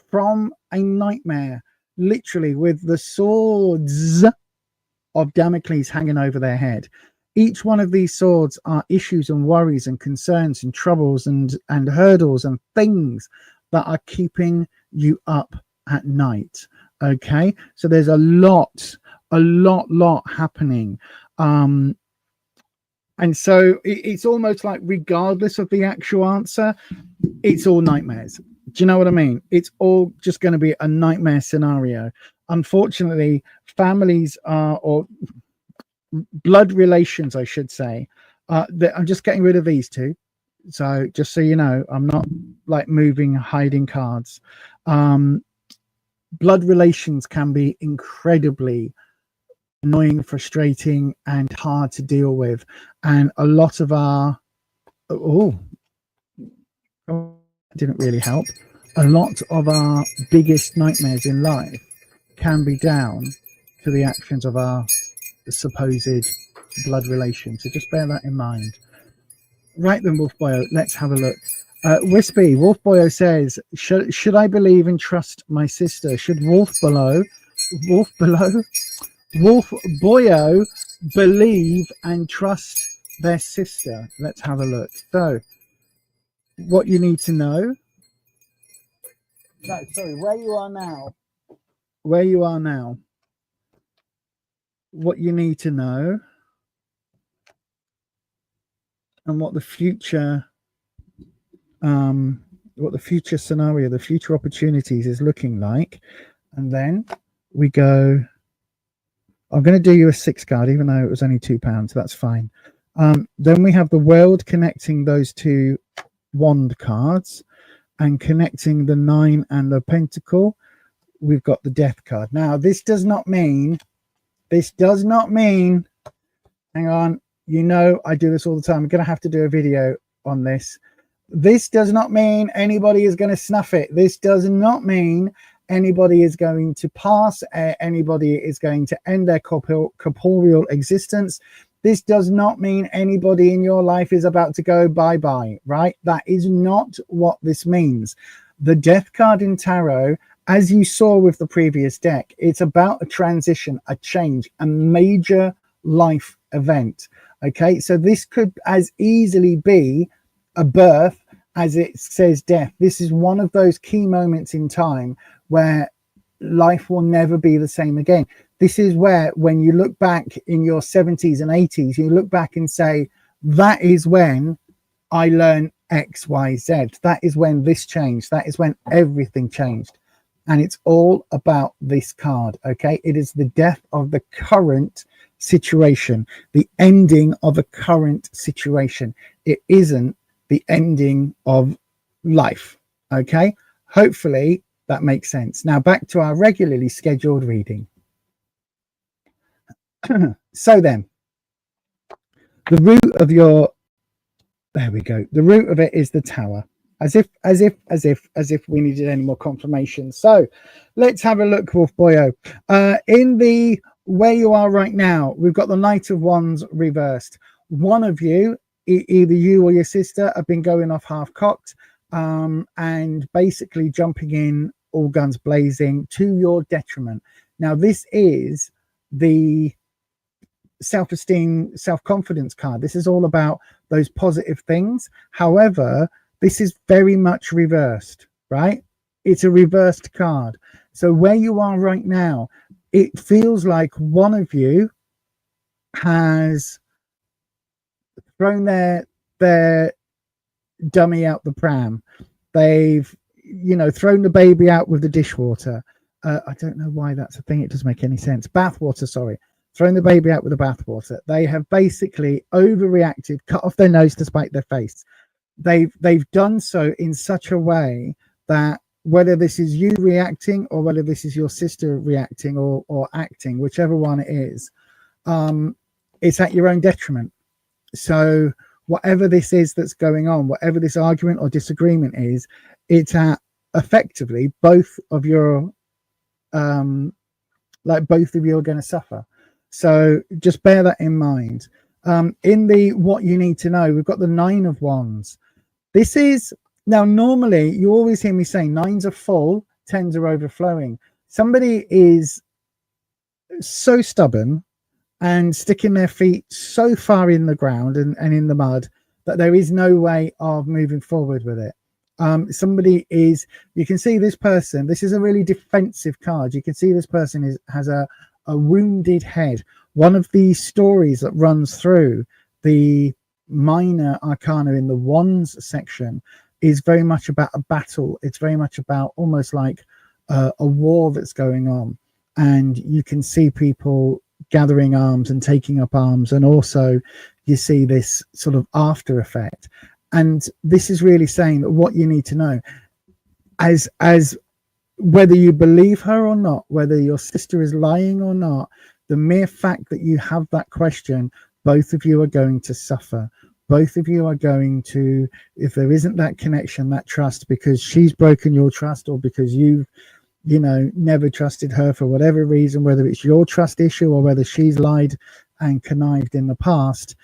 from a nightmare, literally with the swords of Damocles hanging over their head. Each one of these swords are issues and worries and concerns and troubles and hurdles and things that are keeping you up at night. Okay, so there's a lot happening. And so it's almost like, regardless of the actual answer, it's all nightmares. Do you know what I mean? It's all just going to be a nightmare scenario. Unfortunately, families or blood relations, I should say, I'm just getting rid of these two. So just so you know, I'm not like hiding cards. Blood relations can be incredibly annoying, frustrating, and hard to deal with. And a lot of our didn't really help. A lot of our biggest nightmares in life can be down to the actions of our supposed blood relation. So just bear that in mind. Right then, Wolf Boyo, let's have a look. Wispy, Wolf Boyo says, should I believe and trust my sister? Should Wolf Boyo believe and trust their sister? Let's have a look. So what you need to know, where you are now, what you need to know, and what the future what the future scenario, the future opportunities is looking like. And then we go, I'm going to do you a 6 card, even though it was only £2. That's fine. Then we have the world connecting those 2 wand cards, and connecting the 9 and the pentacle, we've got the death card. Now, this does not mean, hang on, you know, I do this all the time. I'm going to have to do a video on this. This does not mean anybody is going to snuff it. This does not mean anybody is going to pass. Anybody is going to end their corporeal existence. This does not mean anybody in your life is about to go bye-bye, right? That is not what this means. The death card in tarot, as you saw with the previous deck, it's about a transition, a change, a major life event. Okay, so this could as easily be a birth as it says death. This is one of those key moments in time where life will never be the same again. This is where, when you look back in your 70s and 80s, you look back and say, that is when I learned X, Y, Z. That is when this changed. That is when everything changed. And it's all about this card, okay? It is the death of the current situation, the ending of a current situation. It isn't the ending of life, okay? Hopefully that makes sense. Now back to our regularly scheduled reading. So then, the root of your, there we go, the root of it is the Tower. As if we needed any more confirmation. So let's have a look, Wolf Boyo. In the where you are right now, we've got the Knight of Wands reversed. One of you, either you or your sister, have been going off half-cocked and basically jumping in all guns blazing to your detriment. Now, this is the self-esteem, self-confidence card. This is all about those positive things. However, this is very much reversed, right? It's a reversed card. So where you are right now, it feels like one of you has thrown their dummy out the pram. They've, you know, thrown the baby out with the dishwater. I don't know why that's a thing. It doesn't make any sense. Bathwater, sorry. Thrown the baby out with the bathwater. They have basically overreacted, cut off their nose to spite their face. They've done so in such a way that whether this is you reacting or whether this is your sister reacting or acting, whichever one it is, it's at your own detriment. So whatever this is that's going on, whatever this argument or disagreement is, it's at effectively both of your both of you are going to suffer. So just bear that in mind. In the what you need to know, we've got the 9 of Wands. This is, now normally you always hear me say 9s are full, 10s are overflowing. Somebody is so stubborn and sticking their feet so far in the ground and in the mud that there is no way of moving forward with it. Somebody is, you can see this person, this is a really defensive card. You can see this person has a wounded head. One of the stories that runs through the minor arcana in the wands section is very much about a battle. It's very much about almost like a war that's going on, and you can see people gathering arms and taking up arms, and also you see this sort of after effect. And this is really saying that what you need to know, as whether you believe her or not, whether your sister is lying or not, the mere fact that you have that question, both of you are going to suffer. Both of you are going to, if there isn't that connection, that trust, because she's broken your trust or because you've, you know, never trusted her for whatever reason, whether it's your trust issue or whether she's lied and connived in the past,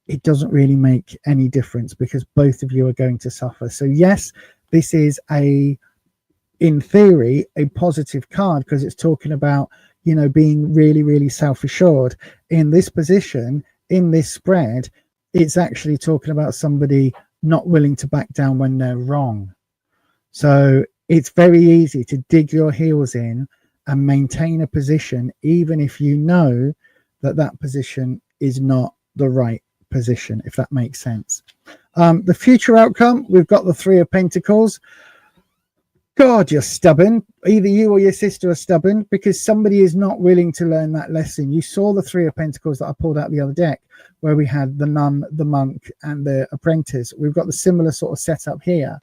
it doesn't really make any difference because both of you are going to suffer. So yes, this is in theory, a positive card because it's talking about, you know, being really, really self-assured. In this position, in this spread, it's actually talking about somebody not willing to back down when they're wrong. So it's very easy to dig your heels in and maintain a position, even if you know that that position is not the right position, if that makes sense. The future outcome, we've got the Three of Pentacles. God, you're stubborn. Either you or your sister are stubborn because somebody is not willing to learn that lesson. You saw the Three of Pentacles that I pulled out the other deck, where we had the nun, the monk, and the apprentice. We've got the similar sort of setup here.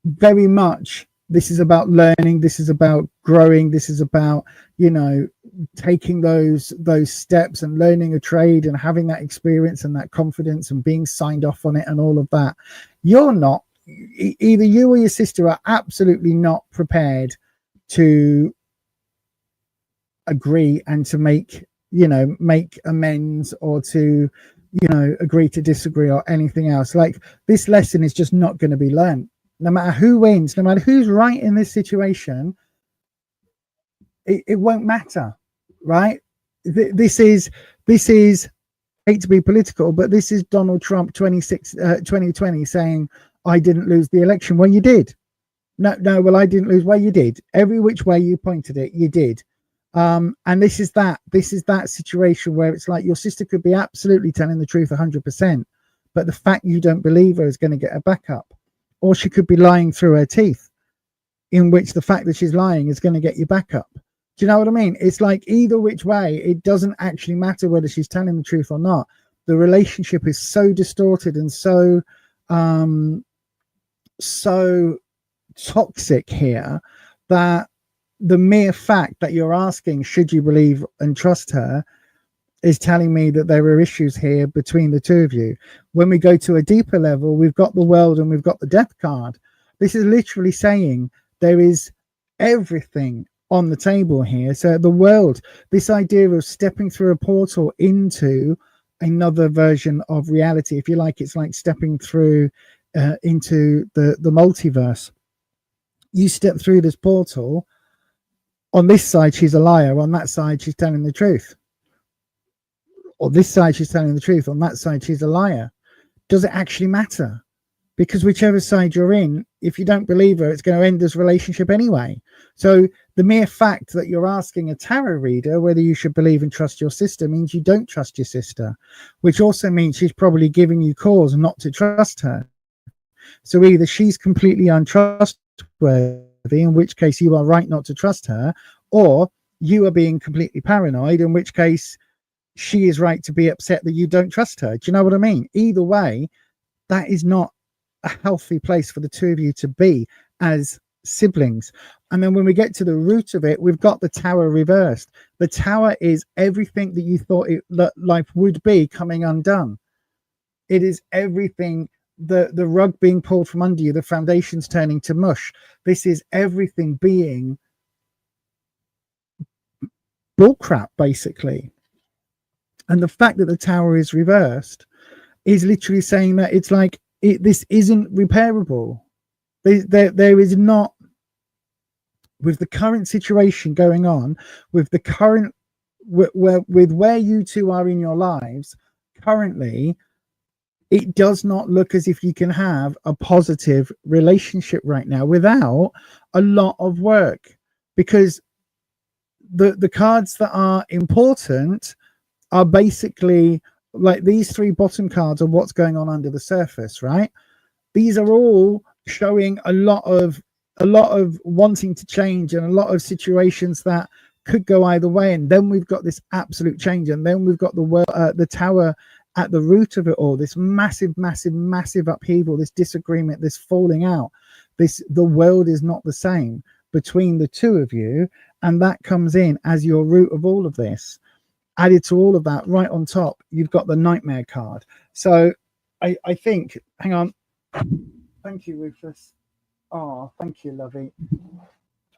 Very much, this is about learning. This is about growing. This is about, you know, taking those steps and learning a trade and having that experience and that confidence and being signed off on it and all of that. You're not. Either you or your sister are absolutely not prepared to agree and to make amends, or to, you know, agree to disagree or anything else. Like, this lesson is just not going to be learned. No matter who wins, no matter who's right in this situation, it won't matter, right? This is, I hate to be political, but this is Donald Trump 2020 saying, I didn't lose the election. Well, you did. No, well, I didn't lose. Well, you did. Every which way you pointed it, you did. And this is that situation where it's like your sister could be absolutely telling the truth 100%, but the fact you don't believe her is going to get her back up. Or she could be lying through her teeth, in which the fact that she's lying is going to get you back up. Do you know what I mean? It's like either which way, it doesn't actually matter whether she's telling the truth or not. The relationship is so distorted and so toxic here that the mere fact that you're asking, should you believe and trust her, is telling me that there are issues here between the two of you. When we go to a deeper level, we've got the World and we've got the Death card. This is literally saying there is everything on the table here. So the World, this idea of stepping through a portal into another version of reality, if you like, it's like stepping through into the multiverse. You step through this portal. On this side, she's a liar. On that side, she's telling the truth. Or this side, she's telling the truth. On that side, she's a liar. Does it actually matter? Because whichever side you're in, if you don't believe her, it's going to end this relationship anyway. So the mere fact that you're asking a tarot reader whether you should believe and trust your sister means you don't trust your sister, which also means she's probably giving you cause not to trust her. So either she's completely untrustworthy, in which case you are right not to trust her, or you are being completely paranoid, in which case she is right to be upset that you don't trust her. Do you know what I mean? Either way, that is not a healthy place for the two of you to be as siblings. And then when we get to the root of it, we've got the Tower reversed. The Tower is everything that you thought that life would be coming undone. It is everything, the rug being pulled from under you, the foundations turning to mush. This is everything being bullcrap, basically. And the fact that the Tower is reversed is literally saying that it's like, this isn't repairable. There is not, with the current situation going on, with the current, with where you two are in your lives currently, it does not look as if you can have a positive relationship right now without a lot of work, because the cards that are important are basically like these three bottom cards are what's going on under the surface, right? These are all showing a lot of wanting to change and a lot of situations that could go either way. And then we've got this absolute change, and then we've got the Tower at the root of it all, this massive upheaval, this disagreement, this falling out, the world is not the same between the two of you, and that comes in as your root of all of this. Added to all of that, right on top, you've got the Nightmare card. So I think, hang on, thank you, Rufus. Oh, thank you, lovey.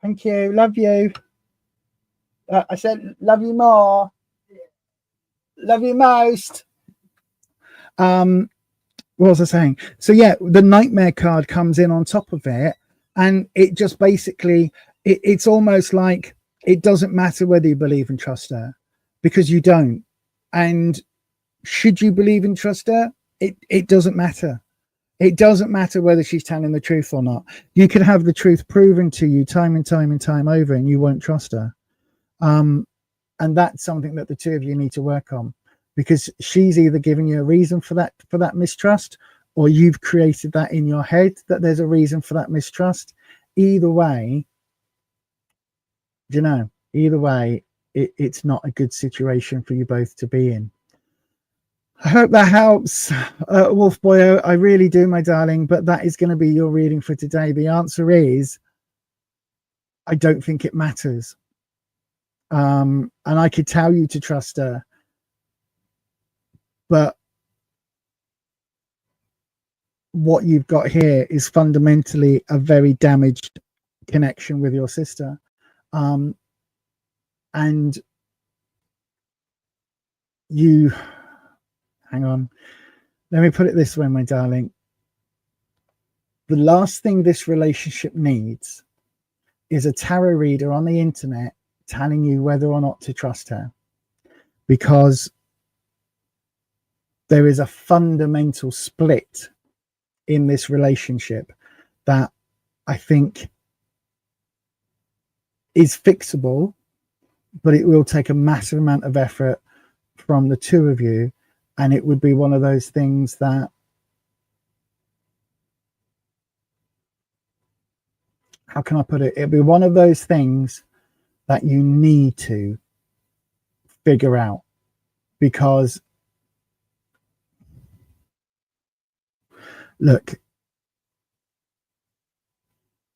Thank you, love you. I said love you more, love you most. What was I saying? So yeah, the Nightmare card comes in on top of it, and it just basically, it's almost like it doesn't matter whether you believe and trust her, because you don't. And should you believe and trust her, it doesn't matter. It doesn't matter whether she's telling the truth or not. You can have the truth proven to you time and time over, and you won't trust her. And that's something that the two of you need to work on. because she's either giving you a reason for that mistrust, or you've created that in your head that there's a reason for that mistrust. Either way, it's not a good situation for you both to be in. I hope that helps, Wolf Boy. I really do, my darling, but that is going to be your reading for today. The answer is, I don't think it matters. And I could tell you to trust her, but what you've got here is fundamentally a very damaged connection with your sister. And you, hang on, let me put it this way, my darling. The last thing this relationship needs is a tarot reader on the internet telling you whether or not to trust her, because there is a fundamental split in this relationship that I think is fixable, but it will take a massive amount of effort from the two of you. And it would be one of those things that, how can I put it? It'd be one of those things that you need to figure out, because look,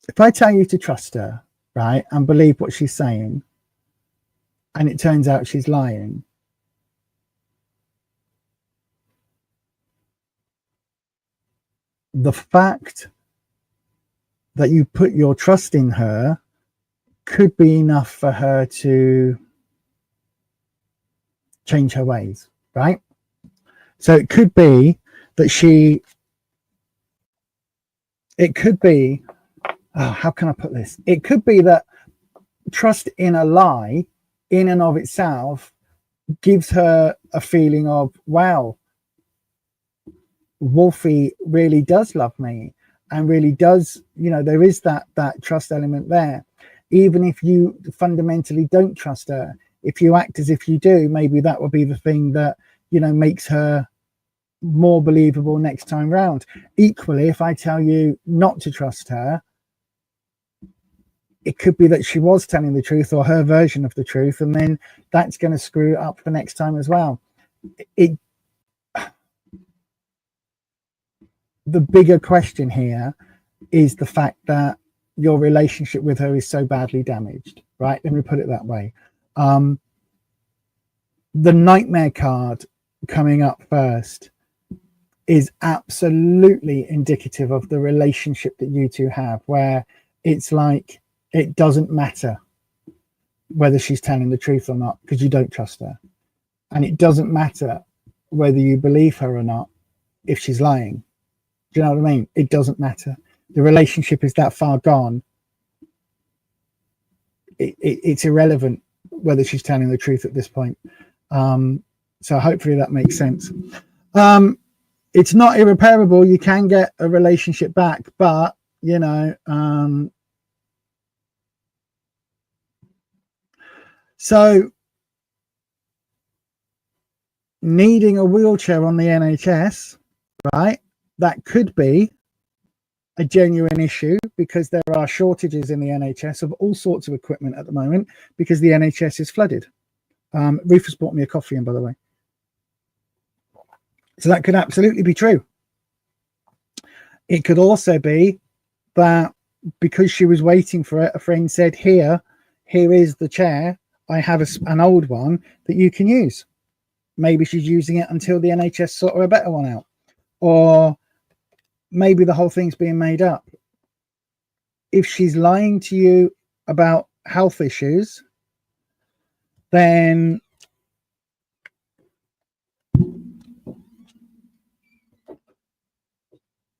if I tell you to trust her, right, and believe what she's saying, and it turns out she's lying, the fact that you put your trust in her could be enough for her to change her ways, right? So it could be that how can I put this? It could be that trust in a lie in and of itself gives her a feeling of, wow, Wolfie really does love me and really does, there is that trust element there. Even if you fundamentally don't trust her, if you act as if you do, maybe that will be the thing that, makes her more believable next time round. Equally, if I tell you not to trust her, it could be that she was telling the truth or her version of the truth, and then that's going to screw it up for next time as well. The bigger question here is the fact that your relationship with her is so badly damaged, right? Let me put it that way. The nightmare card coming up first is absolutely indicative of the relationship that you two have, where it's like, it doesn't matter whether she's telling the truth or not, because you don't trust her. And it doesn't matter whether you believe her or not if she's lying. Do you know what I mean? It doesn't matter. The relationship is that far gone. It's irrelevant whether she's telling the truth at this point. So hopefully that makes sense. It's not irreparable. You can get a relationship back, but, so needing a wheelchair on the NHS, right? That could be a genuine issue, because there are shortages in the NHS of all sorts of equipment at the moment, because the NHS is flooded. Rufus bought me a coffee in, by the way. So that could absolutely be true. It could also be that because she was waiting for it, a friend said, here is the chair. I have an old one that you can use. Maybe she's using it until the NHS sort her a better one out. Or maybe the whole thing's being made up. If she's lying to you about health issues, then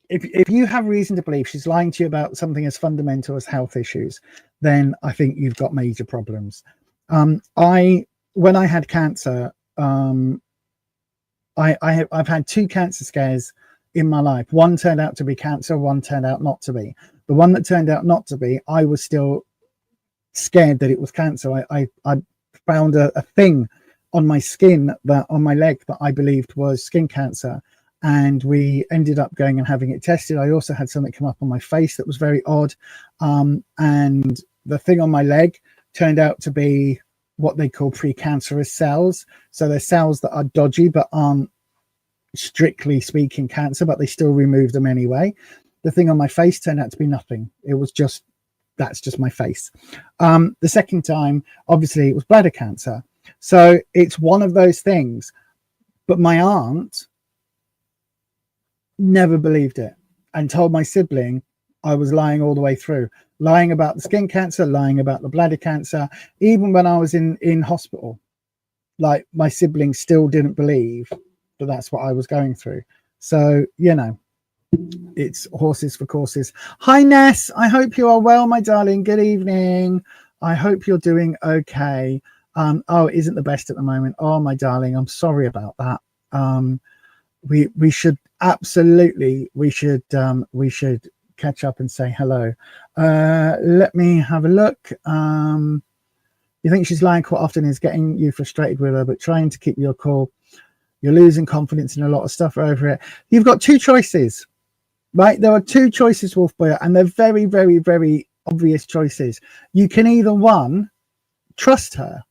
if you have reason to believe she's lying to you about something as fundamental as health issues, then I think you've got major problems. When I had cancer, I've had 2 cancer scares in my life. One turned out to be cancer, one turned out not to be. The one that turned out not to be, I was still scared that it was cancer. I found a thing on my skin, that on my leg, that I believed was skin cancer. And we ended up going and having it tested. I also had something come up on my face that was very odd. And the thing on my leg turned out to be what they call precancerous cells. So they're cells that are dodgy, but aren't strictly speaking cancer, but they still removed them anyway. The thing on my face turned out to be nothing. It was just, that's just my face. The second time, obviously, it was bladder cancer. So it's one of those things. But my aunt never believed it and told my sibling I was lying all the way through, lying about the skin cancer, lying about the bladder cancer. Even when I was in hospital, like, my siblings still didn't believe that that's what I was going through. So, you know, it's horses for courses. Hi, Ness. I hope you are well, my darling. Good evening. I hope you're doing okay. Oh, it isn't the best at the moment. Oh, my darling, I'm sorry about that. We should absolutely, we should catch up and say hello. Let me have a look. You think she's lying quite often is getting you frustrated with her, but trying to keep your cool. You're losing confidence in a lot of stuff over it. You've got two choices, right? There are two choices, Wolf Boy, and they're very, very, very obvious choices. You can either, one, trust her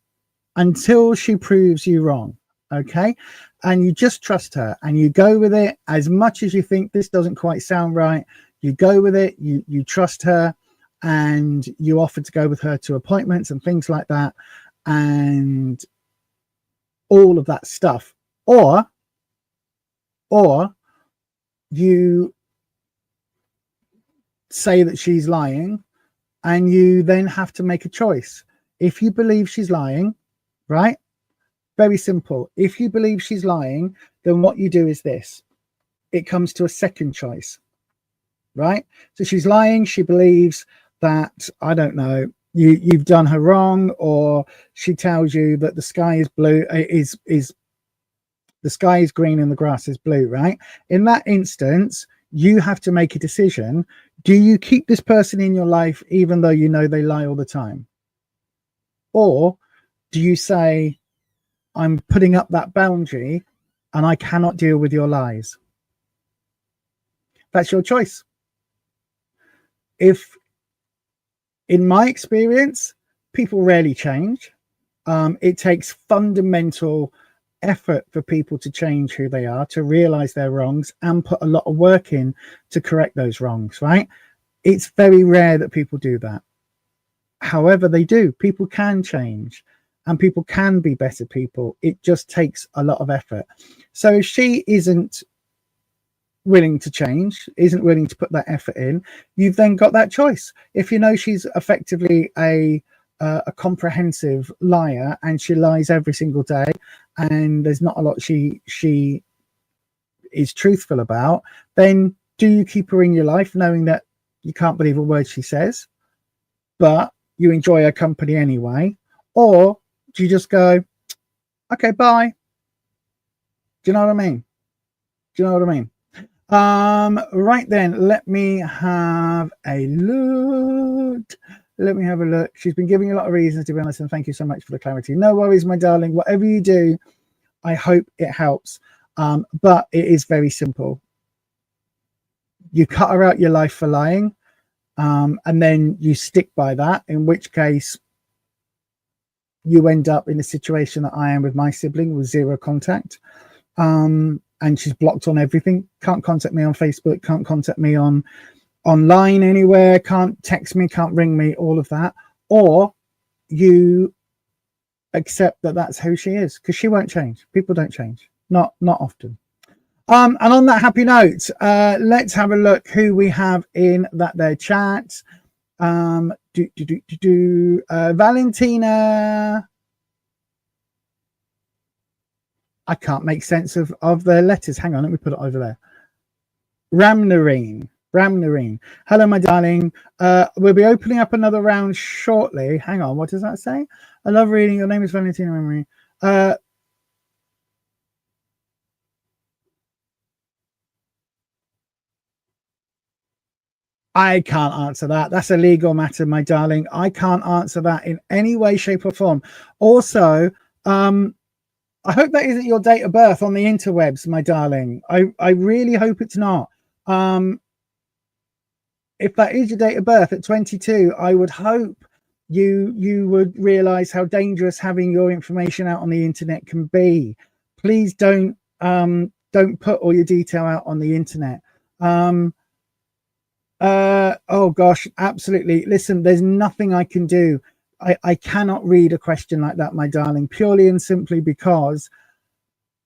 until she proves you wrong, okay? And you just trust her and you go with it. As much as you think this doesn't quite sound right, you go with it, you trust her, and you offer to go with her to appointments and things like that, and all of that stuff. Or you say that she's lying, and you then have to make a choice. If you believe she's lying, right? Very simple. If you believe she's lying, then what you do is this. It comes to a second choice, right? So she's lying. She believes that, I don't know, you've done her wrong, or she tells you that the sky is blue, is the sky is green and the grass is blue, right? In that instance, you have to make a decision. Do you keep this person in your life even though you know they lie all the time? Or do you say, I'm putting up that boundary and I cannot deal with your lies? That's your choice. If, in my experience, people rarely change. It takes fundamental effort for people to change who they are, to realize their wrongs and put a lot of work in to correct those wrongs, right? It's very rare that people do that. However, they do. People can change and people can be better people. It just takes a lot of effort. So if she isn't willing to change, isn't willing to put that effort in, you've then got that choice. If you know she's effectively a comprehensive liar and she lies every single day and there's not a lot she is truthful about, then do you keep her in your life knowing that you can't believe a word she says, but you enjoy her company anyway? Or do you just go, okay, bye? Do you know what I mean? Do you know what I mean? Right then, let me have a look. Let me have a look. She's been giving a lot of reasons, to be honest, and thank you so much for the clarity. No worries, my darling. Whatever you do, I hope it helps. But it is very simple. You cut her out your life for lying, and then you stick by that, in which case you end up in a situation that I am with my sibling, with zero contact. And she's blocked on everything. Can't contact me on Facebook, can't contact me online anywhere, can't text me, can't ring me, all of that. Or you accept that that's who she is, because she won't change. People don't change, not often. And on that happy note, let's have a look who we have in that there chat. Valentina. I can't make sense of their letters. Hang on, let me put it over there. Ramnarine. Hello, my darling. We'll be opening up another round shortly. Hang on, what does that say? I love reading. Your name is Valentina Ramnarine. I can't answer that. That's a legal matter, my darling. I can't answer that in any way, shape, or form. Also, I hope that isn't your date of birth on the interwebs, my darling. I really hope it's not. If that is your date of birth at 22, I would hope you would realize how dangerous having your information out on the internet can be. Please don't put all your detail out on the internet. Oh gosh, absolutely. Listen, there's nothing I can do. I cannot read a question like that, my darling, purely and simply because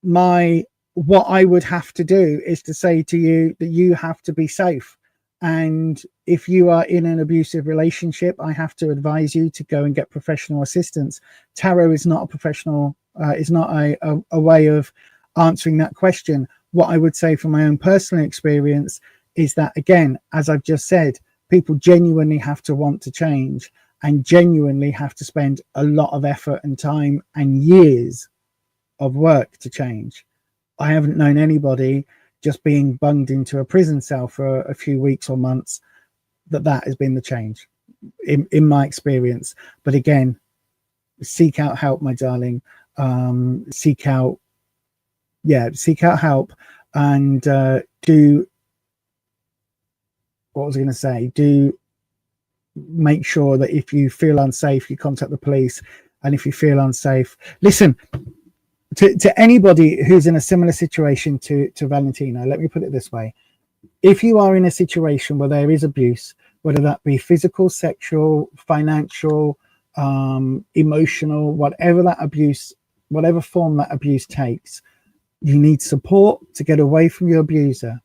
what I would have to do is to say to you that you have to be safe. And if you are in an abusive relationship, I have to advise you to go and get professional assistance. Tarot is not a professional, is not a way of answering that question. What I would say from my own personal experience is that, again, as I've just said, people genuinely have to want to change and genuinely have to spend a lot of effort and time and years of work to change. I haven't known anybody just being bunged into a prison cell for a few weeks or months that has been the change in my experience. But again, seek out help, my darling. Seek out help, and do what was I going to say? Do make sure that if you feel unsafe, you contact the police. And if you feel unsafe, listen, to anybody who's in a similar situation to Valentina, let me put it this way. If you are in a situation where there is abuse, whether that be physical, sexual, financial, emotional, whatever that abuse, whatever form that abuse takes, you need support to get away from your abuser.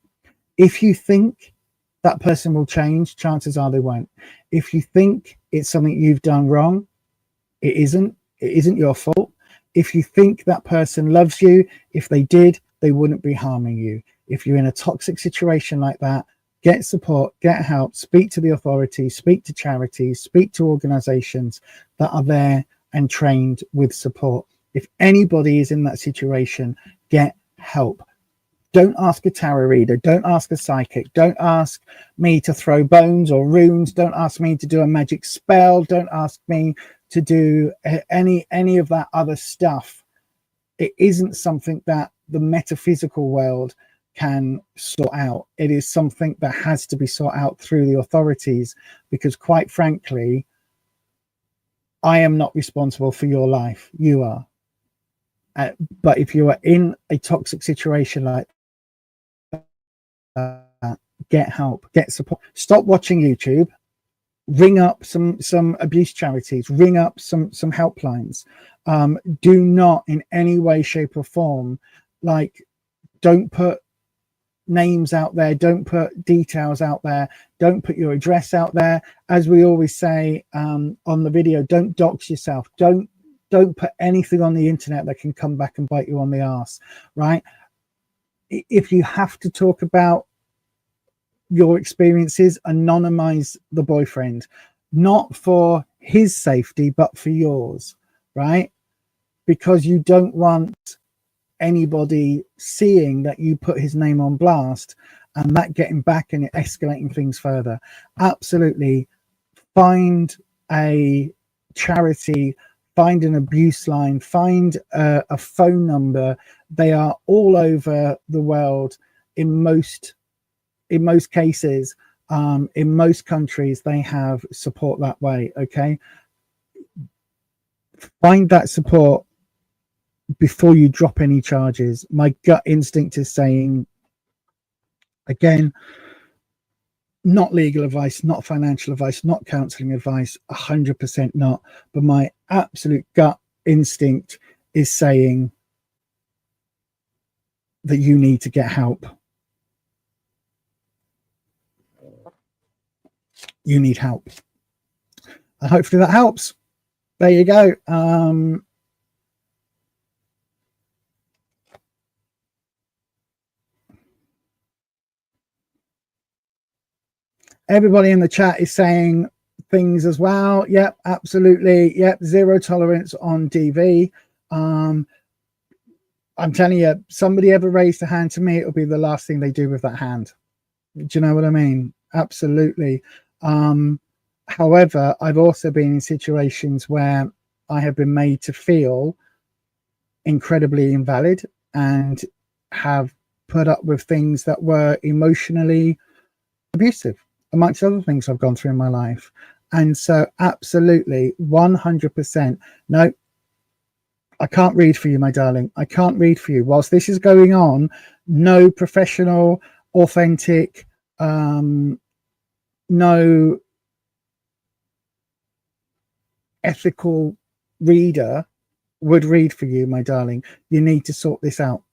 If you think that person will change, chances are they won't. If you think it's something you've done wrong, it isn't your fault. If you think that person loves you, if they did, they wouldn't be harming you. If you're in a toxic situation like that, get support, get help, speak to the authorities, speak to charities, speak to organizations that are there and trained with support. If anybody is in that situation, get help. Don't ask a tarot reader. Don't ask a psychic. Don't ask me to throw bones or runes. Don't ask me to do a magic spell. Don't ask me to do any of that other stuff. It isn't something that the metaphysical world can sort out. It is something that has to be sorted out through the authorities, because quite frankly, I am not responsible for your life. You are. But if you are in a toxic situation like that, get help, get support. Stop watching YouTube. Ring up some abuse charities, ring up some helplines. Do not in any way, shape or form, don't put names out there, don't put details out there, don't put your address out there. As we always say on the video, don't dox yourself. Don't put anything on the internet that can come back and bite you on the arse, right? If you have to talk about your experiences, anonymize the boyfriend, not for his safety but for yours, right? Because you don't want anybody seeing that you put his name on blast and that getting back and escalating things further. Absolutely. Find a charity, find an abuse line, find a phone number. They are all over the world. In most cases, in most countries, they have support that way. Okay, find that support before you drop any charges. My gut instinct is saying, again, not legal advice, not financial advice, not counseling advice, 100% not. But my absolute gut instinct is saying that you need to get help. You need help. And hopefully that helps. There you go. Everybody in the chat is saying things as well. Yep, absolutely. Yep, zero tolerance on DV. I'm telling you, somebody ever raised a hand to me, it'll be the last thing they do with that hand. Do you know what I mean? Absolutely. However, I've also been in situations where I have been made to feel incredibly invalid and have put up with things that were emotionally abusive, amongst other things I've gone through in my life. And so absolutely 100%, no, I can't read for you, my darling. I can't read for you. Whilst this is going on, no professional, authentic, no ethical reader would read for you, my darling. You need to sort this out.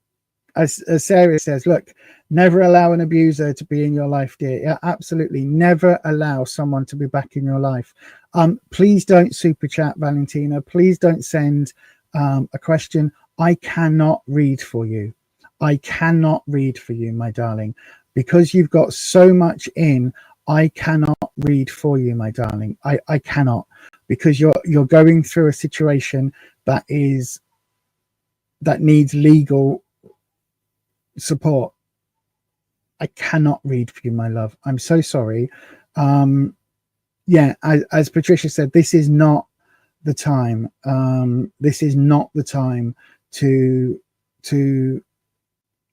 As Sarah says, look, never allow an abuser to be in your life, dear. Yeah, absolutely. Never allow someone to be back in your life. Please don't super chat, Valentina. Please don't send a question. I cannot read for you. I cannot read for you, my darling, because you've got so much in. I cannot read for you, my darling. I cannot, because you're going through a situation that needs legal support. I cannot read for you, my love. I'm so sorry. Yeah, as Patricia said, this is not the time. This is not the time to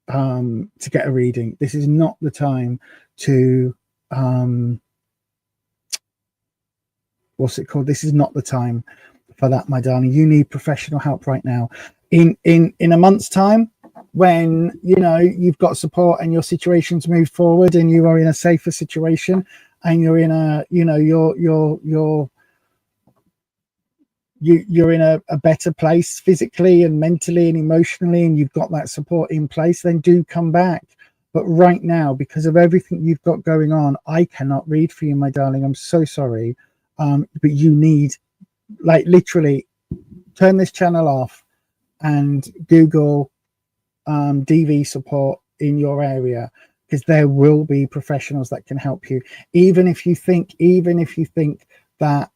get a reading. This is not the time to what's it called? This is not the time for that, my darling. You need professional help right now. In a month's time, when you've got support and your situation's moved forward and you are in a safer situation and you're in a you're in a better place physically and mentally and emotionally, and you've got that support in place, then do come back. But right now, because of everything you've got going on, I cannot read for you, my darling. I'm so sorry. But you need, like, literally turn this channel off and Google DV support in your area, because there will be professionals that can help you. Even if you think that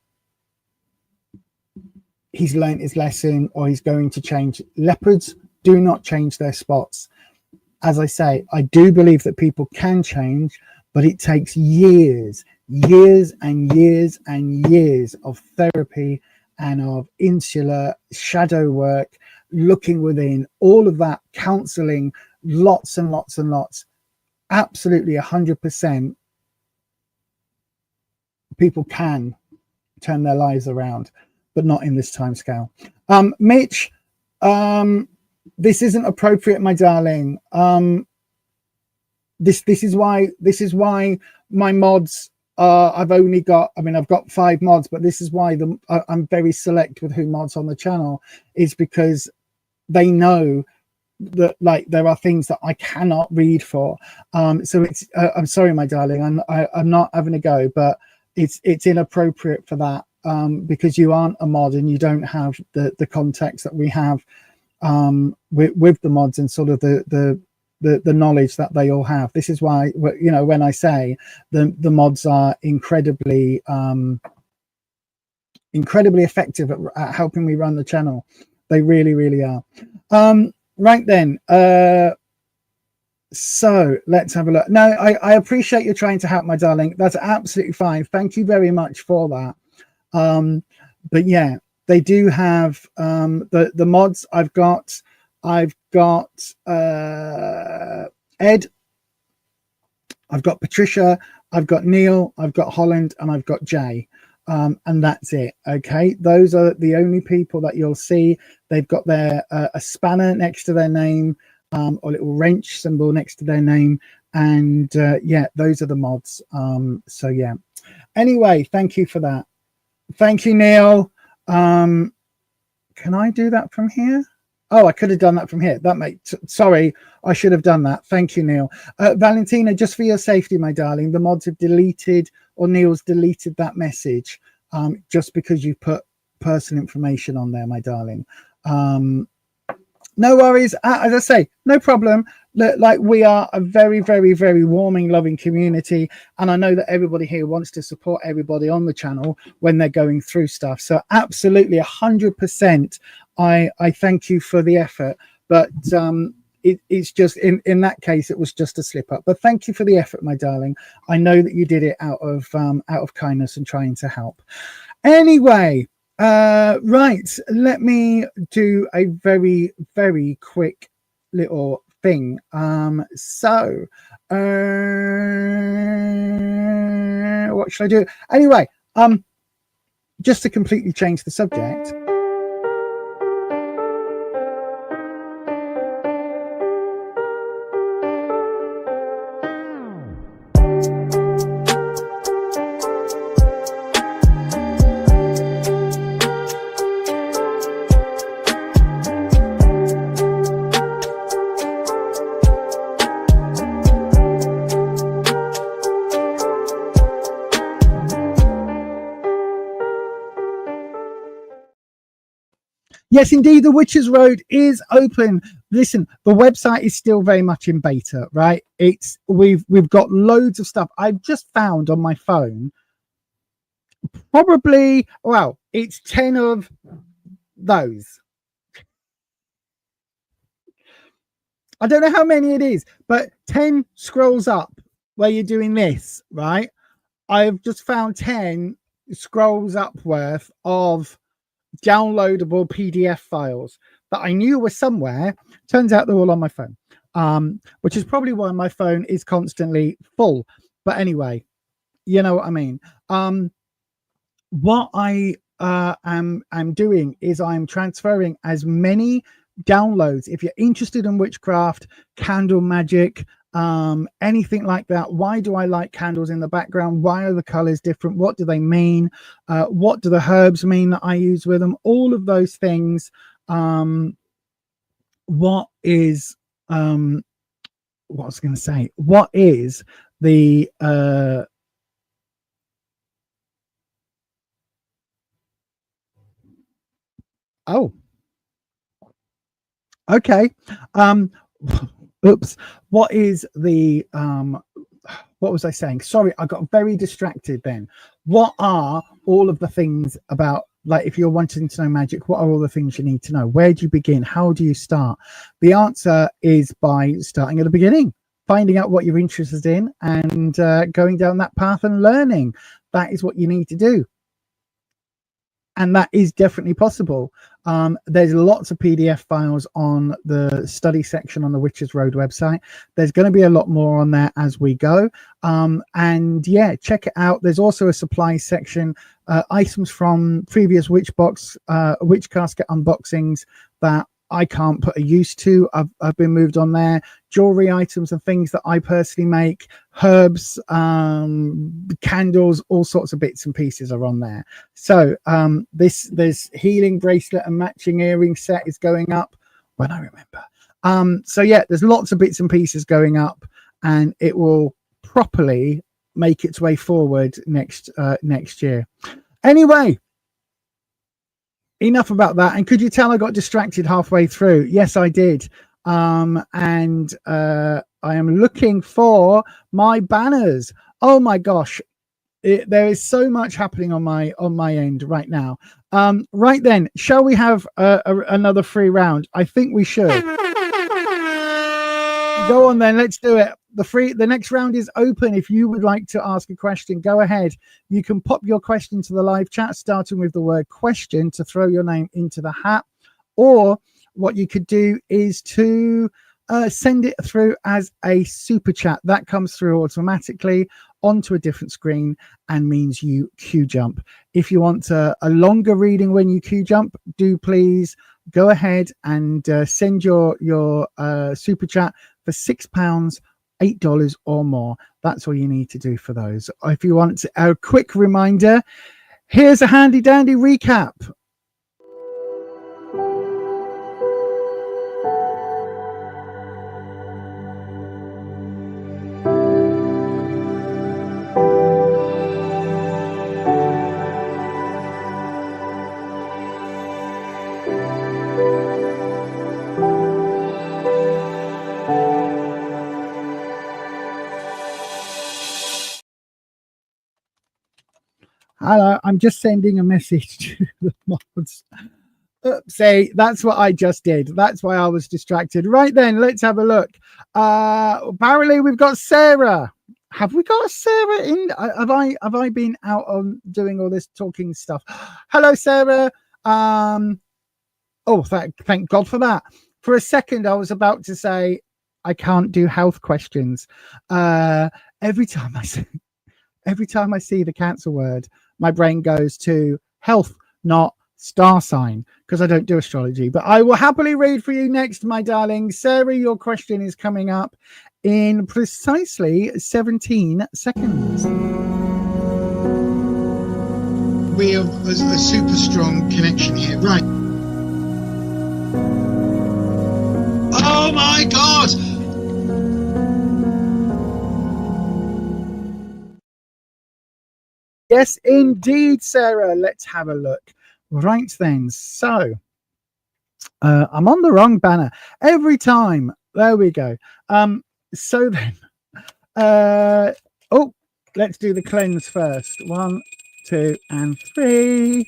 he's learned his lesson or he's going to change, leopards do not change their spots. As I say, I do believe that people can change, but it takes years and years and years of therapy and of insular shadow work, looking within, all of that, counseling, lots and lots and lots. Absolutely 100% people can turn their lives around, but not in this time scale. Mitch, this isn't appropriate, my darling. This is why my mods are, I've got 5 mods, but this is why I'm very select with who mods on the channel, is because they know that, like, there are things that I cannot read for. So it's I'm sorry, my darling, I'm not having a go, but it's inappropriate for that, because you aren't a mod and you don't have the context that we have with the mods and sort of the knowledge that they all have. This is why, when I say the mods are incredibly effective at helping me run the channel. They really are. Right then, so let's have a look. No, I appreciate you trying to help, my darling. That's absolutely fine. Thank you very much for that. But yeah, they do have the mods. I've got Ed, I've got Patricia, I've got Neil, I've got Holland, and I've got Jay. And that's it. Okay, those are the only people that you'll see. They've got their a spanner next to their name, or a little wrench symbol next to their name, and yeah, those are the mods. So yeah, anyway, thank you for that. Thank you, Neil. Can I do that from here? Oh, I could have done that from here. Sorry, I should have done that. Thank you, Neil. Valentina, just for your safety, my darling, the mods have deleted, or Neil's deleted that message, just because you put personal information on there, my darling. No worries. As I say, no problem. Like, we are a very, very, very warming, loving community, and I know that everybody here wants to support everybody on the channel when they're going through stuff. So absolutely 100%. I thank you for the effort, but it's just in that case it was just a slip up. But thank you for the effort, my darling. I know that you did it out of kindness and trying to help. Anyway, Right, let me do a very, very quick little thing. What should I do? Anyway, just to completely change the subject. Yes, indeed, the Witches Road is open. Listen, the website is still very much in beta, right? We've got loads of stuff. I've just found on my phone probably, well, it's 10 of those. I don't know how many it is, but 10 scrolls up where you're doing this, right? I've just found 10 scrolls up worth of downloadable PDF files that I knew were somewhere. Turns out they're all on my phone, which is probably why my phone is constantly full. But anyway, you know what I mean. What I am doing is I'm transferring as many downloads. If you're interested in witchcraft, candle magic, anything like that, why do I like candles in the background? Why are the colors different? What do they mean? What do the herbs mean that I use with them? All of those things. What is what I was going to say? What is the oh, okay. Oops. What is the what was I saying? Sorry, I got very distracted then. What are all of the things about, like, if you're wanting to know magic, what are all the things you need to know? Where do you begin? How do you start? The answer is by starting at the beginning, finding out what you're interested in and going down that path and learning. That is what you need to do. And that is definitely possible. There's lots of PDF files on the study section on the Witches Road website. There's going to be a lot more on there as we go. And yeah, check it out. There's also a supply section, items from previous witch casket unboxings that I can't put a use to. I've been moved on there. Jewelry items and things that I personally make, herbs, candles, all sorts of bits and pieces are on there. So this healing bracelet and matching earring set is going up when I remember. So yeah, there's lots of bits and pieces going up, and it will properly make its way forward next year. Anyway, enough about that. And could you tell I got distracted halfway through? Yes, I did. And I am looking for my banners. Oh my gosh, there is so much happening on my end right now. Right then, shall we have another free round? I think we should. Go on then, let's do it. The next round is open. If you would like to ask a question, go ahead. You can pop your question to the live chat, starting with the word question, to throw your name into the hat. Or what you could do is to send it through as a super chat. That comes through automatically onto a different screen and means you queue jump. If you want a longer reading when you queue jump, do please go ahead and send your super chat for £6, $8 or more. That's all you need to do for those. If you want a quick reminder, here's a handy dandy recap. Hello, I'm just sending a message to the mods. Say, that's what I just did. That's why I was distracted. Right then, let's have a look. Apparently, we've got Sarah. Have we got Sarah in? Have I been out on doing all this talking stuff? Hello, Sarah. Oh, thank God for that. For a second, I was about to say I can't do health questions. Every time I see the cancer word, my brain goes to health, not star sign, because I don't do astrology. But I will happily read for you next, my darling. Sarah, your question is coming up in precisely 17 seconds. We have a super strong connection here. Right. Oh my God! Yes, indeed, Sarah. Let's have a look. Right then. So I'm on the wrong banner every time. There we go. So then, oh, let's do the cleanse first. 1, 2, and 3.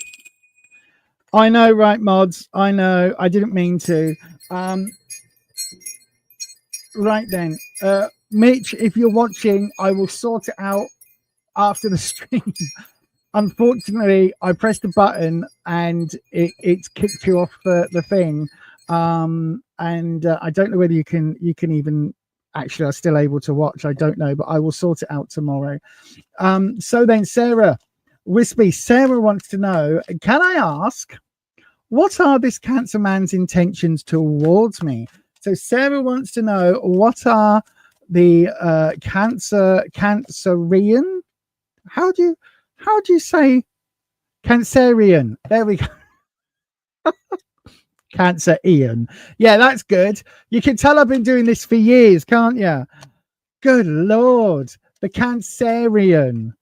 I know, right, mods? I know. I didn't mean to. Right then, Mitch, if you're watching, I will sort it out after the stream. Unfortunately, I pressed the button and it's kicked you off the thing. And I don't know whether you can even actually are still able to watch. I don't know, but I will sort it out tomorrow. So then, Sarah Wispy, Sarah wants to know, can I ask, what are this Cancer man's intentions towards me? So Sarah wants to know, what are the Cancerian? How do you say Cancerian? There we go. Cancer Ian. Yeah, that's good. You can tell I've been doing this for years, can't you? Good Lord. The Cancerian.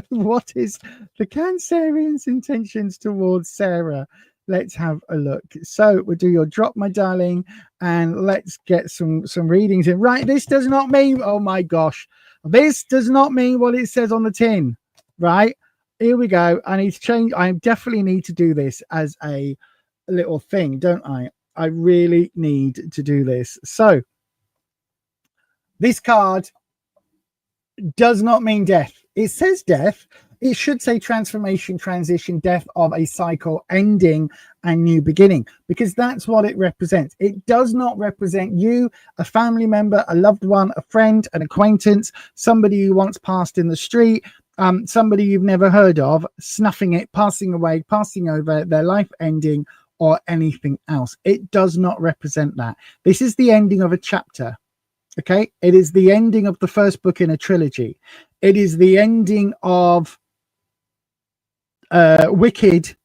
What is the Cancerian's intentions towards Sarah? Let's have a look. So we'll do your drop, my darling, and let's get some readings in. Right, this does not mean, oh my gosh, this does not mean what it says on the tin. Right, here we go. I need to change. I definitely need to do this as a little thing, don't I? I really need to do this. So this card does not mean death. It says death. It should say transformation, transition, death of a cycle, ending and new beginning, because that's what it represents. It does not represent you, a family member, a loved one, a friend, an acquaintance, somebody you once passed in the street, somebody you've never heard of, snuffing it, passing away, passing over, their life ending, or anything else. It does not represent that. This is the ending of a chapter. Okay, it is the ending of the first book in a trilogy. It is the ending of Wicked,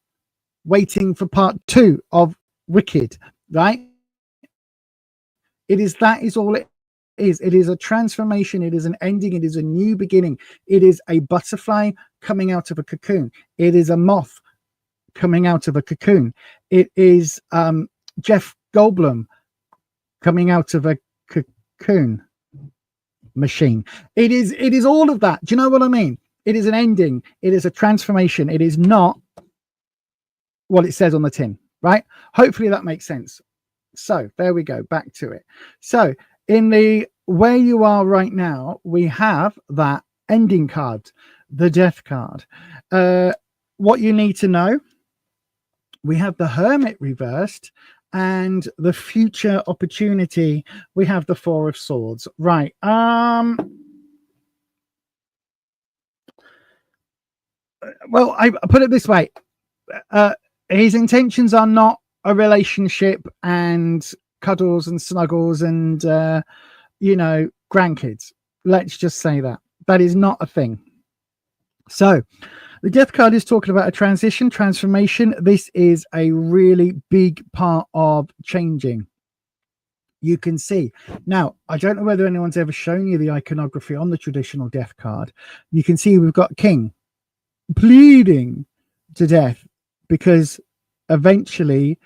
waiting for part 2 of Wicked, right? That is all it is. It is a transformation. It is an ending. It is a new beginning. It is a butterfly coming out of a cocoon. It is a moth coming out of a cocoon. It is Jeff Goldblum coming out of a cocoon machine. It is all of that. Do you know what I mean? It is an ending. It is a transformation. It is not what it says on the tin, right? Hopefully that makes sense. So there we go. Back to it. So in the where you are right now, we have that ending card, the death card. What you need to know, we have the Hermit reversed and the future opportunity. We have the Four of Swords. Right. Well, I put it this way. His intentions are not a relationship and cuddles and snuggles and, grandkids. Let's just say that. That is not a thing. So the death card is talking about a transition, transformation. This is a really big part of changing. You can see. Now, I don't know whether anyone's ever shown you the iconography on the traditional death card. You can see we've got King pleading to death, because eventually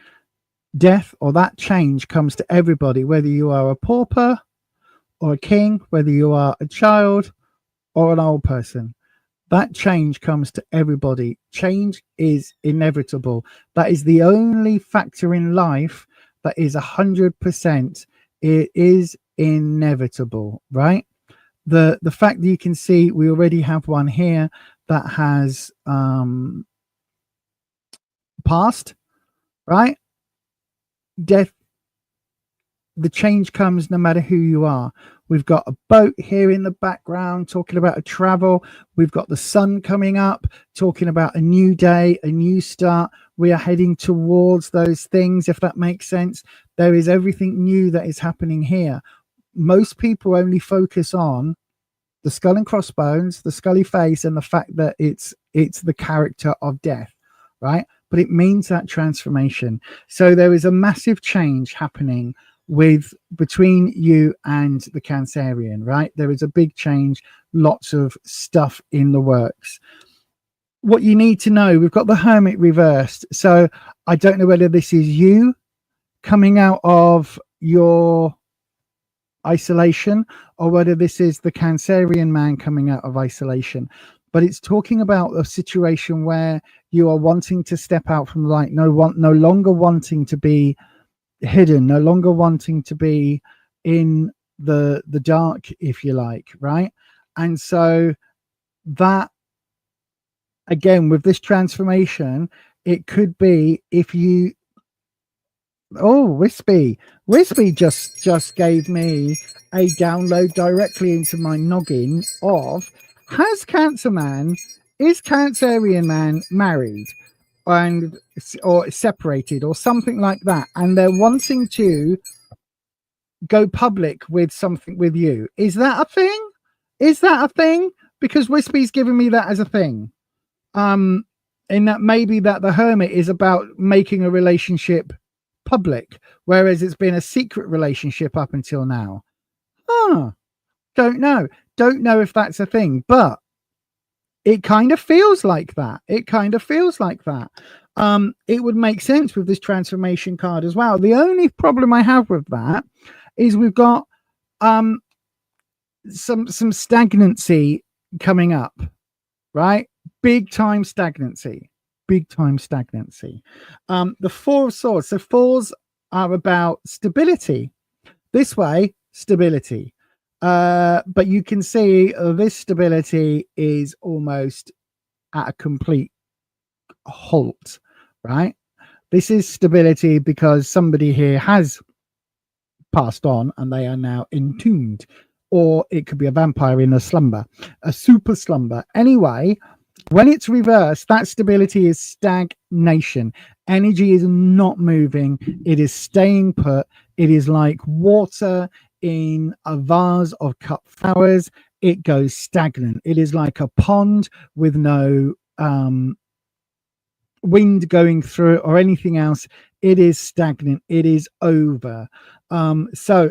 death or that change comes to everybody, whether you are a pauper or a king, whether you are a child or an old person. That change comes to everybody. Change is inevitable. That is the only factor in life that is 100%. It is inevitable, right? the fact that you can see we already have one here that has passed, right? Death, the change comes no matter who you are. We've got a boat here in the background talking about a travel. We've got the sun coming up talking about a new day, a new start. We are heading towards those things, if that makes sense. There is everything new that is happening here. Most people only focus on the skull and crossbones, the scully face, and the fact that it's the character of death, right? But it means that transformation. So there is a massive change happening between you and the Cancerian, right? There is a big change, lots of stuff in the works. What you need to know, we've got the Hermit reversed. So I don't know whether this is you coming out of your isolation or whether this is the Cancerian man coming out of isolation, but it's talking about a situation where you are wanting to step out from light, no longer wanting to be hidden, no longer wanting to be in the dark, if you like, right? And so that, again, with this transformation, it could be if you Wispy just gave me a download directly into my noggin of is Cancerian man married and or separated or something like that, and they're wanting to go public with something with you. Is that a thing? Because Wispy's giving me that as a thing. In that maybe that the Hermit is about making a relationship public, whereas it's been a secret relationship up until now. Don't know if that's a thing, but it kind of feels like that. It would make sense with this transformation card as well. The only problem I have with that is we've got some stagnancy coming up, right? Big time stagnancy. The Four of Swords. So fours are about stability. This way, stability. But you can see this stability is almost at a complete halt, right? This is stability because somebody here has passed on and they are now entombed, or it could be a vampire in a slumber, a super slumber. Anyway, when it's reversed, that stability is stagnation. Energy is not moving. It is staying put. It is like water in a vase of cut flowers. It goes stagnant. It is like a pond with no wind going through it or anything else. It is stagnant. It is over. So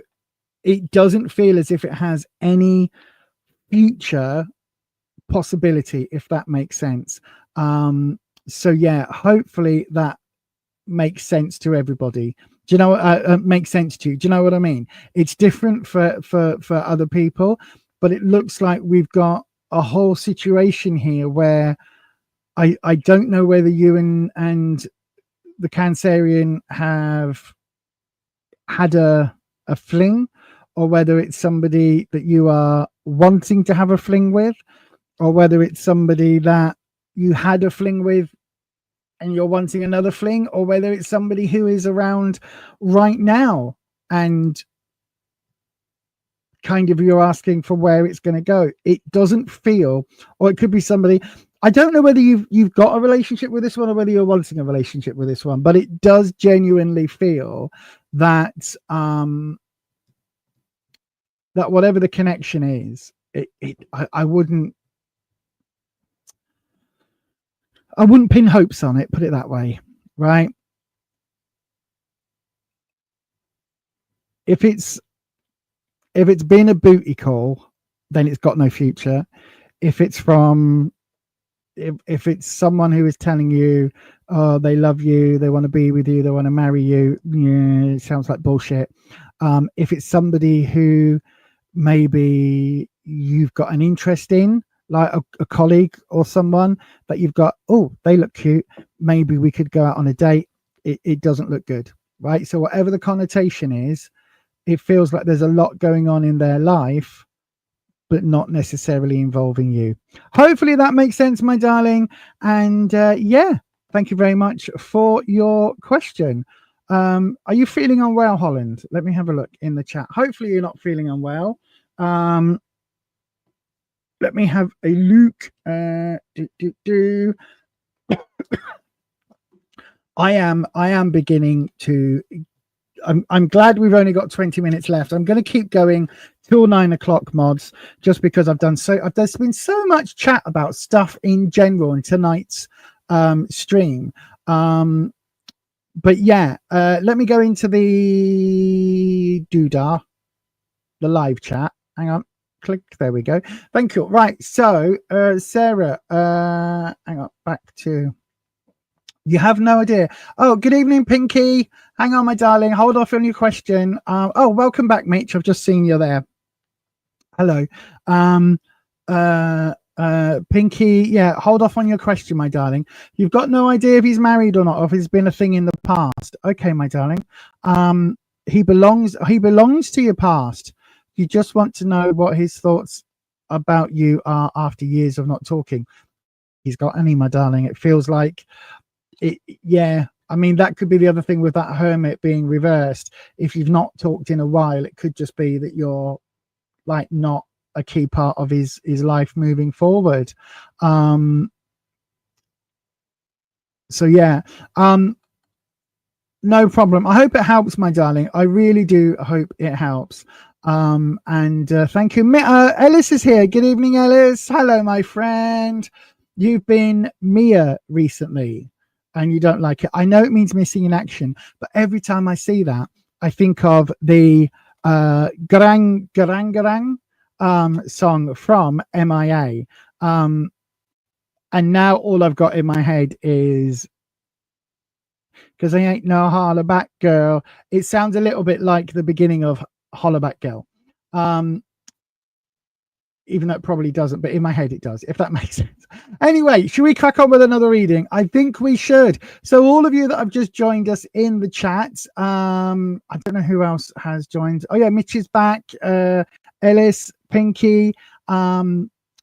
it doesn't feel as if it has any future possibility, if that makes sense. So yeah, hopefully that makes sense to everybody. Do you know what makes sense to you? Do you know what I mean? It's different for other people, but it looks like we've got a whole situation here where I don't know whether you and the Cancerian have had a fling, or whether it's somebody that you are wanting to have a fling with, or whether it's somebody that you had a fling with and you're wanting another fling, or whether it's somebody who is around right now and kind of you're asking for where it's going to go. It doesn't feel, or it could be somebody. I don't know whether you've got a relationship with this one or whether you're wanting a relationship with this one, but it does genuinely feel that that whatever the connection is, I wouldn't pin hopes on it, put it that way, right? If it's been a booty call, then it's got no future. If it's someone who is telling you, oh, they love you, they want to be with you, they want to marry you, yeah, it sounds like bullshit. If it's somebody who maybe you've got an interest in, like a colleague or someone that you've got, oh, they look cute, maybe we could go out on a date, it doesn't look good, right? So whatever the connotation is, it feels like there's a lot going on in their life, but not necessarily involving you. Hopefully that makes sense, my darling. And yeah, thank you very much for your question. Are you feeling unwell, Holland? Let me have a look in the chat. Hopefully you're not feeling unwell. Let me have a look. I am beginning to. I'm glad we've only got 20 minutes left. I'm going to keep going till 9 o'clock, mods, just because there's been so much chat about stuff in general in tonight's stream. But yeah, let me go into the doodah, the live chat. Hang on. Click. There we go. Thank you. Right. So, Sarah, hang on. Back to. You have no idea. Oh, good evening, Pinky. Hang on, my darling. Hold off on your question. Oh, welcome back, Mitch. I've just seen you there. Hello. Pinky, yeah, hold off on your question, my darling. You've got no idea if he's married or not, or if it's been a thing in the past. Okay, my darling. He belongs to your past. You just want to know what his thoughts about you are after years of not talking. He's got any, my darling. It feels like it, yeah. I mean, that could be the other thing with that hermit being reversed. If you've not talked in a while, it could just be that you're like not a key part of his life moving forward. So yeah, no problem. I hope it helps, my darling. I really do hope it helps. And thank you. Ellis is here. Good evening, Ellis. Hello, my friend. You've been Mia recently and you don't like it. I know it means missing in action, but every time I see that, I think of the Garang Garang Garang song from MIA. And now all I've got in my head is because I ain't no holler back girl. It sounds a little bit like the beginning of Holler Back Girl. Even though it probably doesn't, but in my head it does, if that makes sense. Anyway, should we crack on with another reading? I think we should. So all of you that have just joined us in the chat, I don't know who else has joined. Oh yeah, Mitch is back. Ellis, Pinky,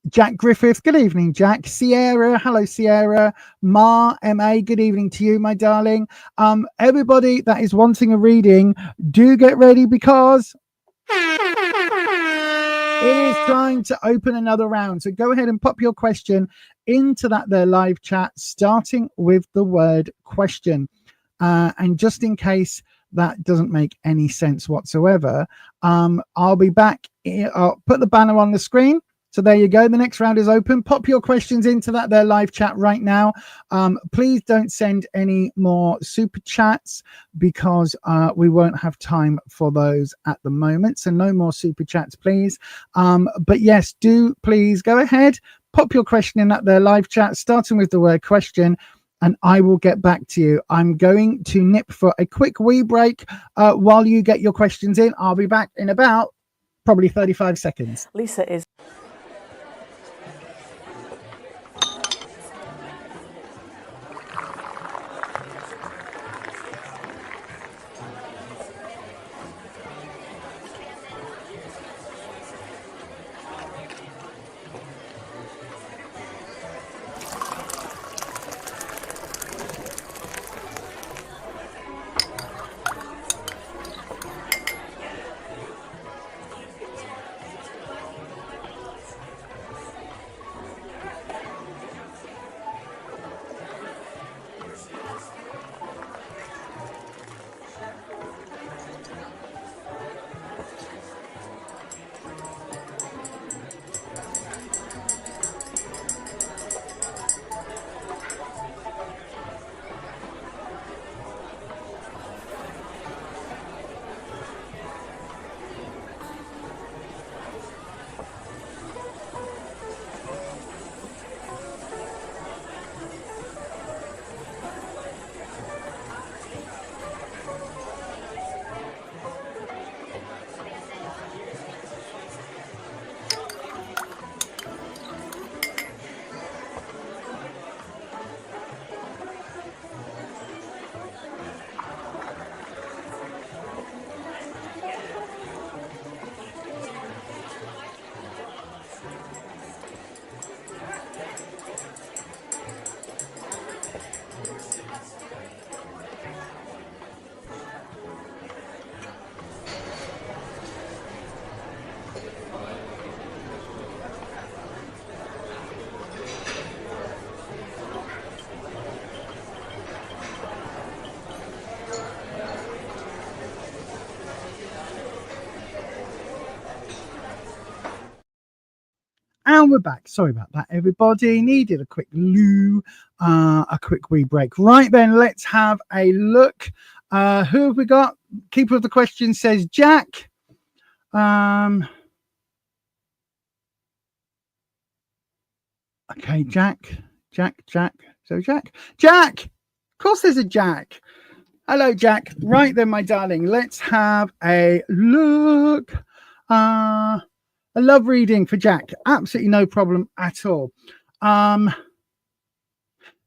Jack Griffith, good evening, Jack. Sierra, hello, Sierra. Ma, good evening to you, my darling. Everybody that is wanting a reading, do get ready because it is time to open another round. So go ahead and pop your question into that there live chat, starting with the word question. And just in case that doesn't make any sense whatsoever, I'll be back. I'll put the banner on the screen. So there you go. The next round is open. Pop your questions into that there live chat right now. Please don't send any more super chats because we won't have time for those at the moment. So no more super chats, please. But yes, do please go ahead. Pop your question in that there live chat, starting with the word question, and I will get back to you. I'm going to nip for a quick wee break while you get your questions in. I'll be back in about probably 35 seconds. Lisa is... And we're back. Sorry about that, everybody. Needed a quick loo, a quick wee break. Right then, let's have a look. Who have we got? Keeper of the question says Jack. Okay, Jack. So Jack. Of course there's a Jack. Hello, Jack. Right then, my darling, let's have a look. A love reading for Jack. Absolutely no problem at all.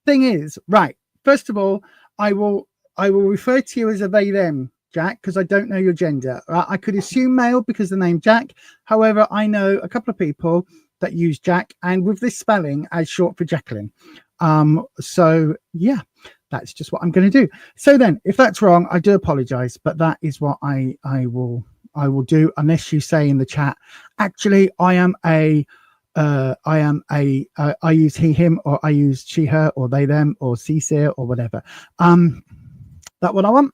Thing is, right, first of all, I will refer to you as a they them, Jack, because I don't know your gender. I could assume male because the name Jack. However, I know a couple of people that use Jack, and with this spelling as short for Jacqueline. So yeah, that's just what I'm going to do. So then, if that's wrong, I do apologize, but that is what I will do, unless you say in the chat, actually, I use he, him, or I use she, her, or they, them, or CC, or whatever. That's what I want.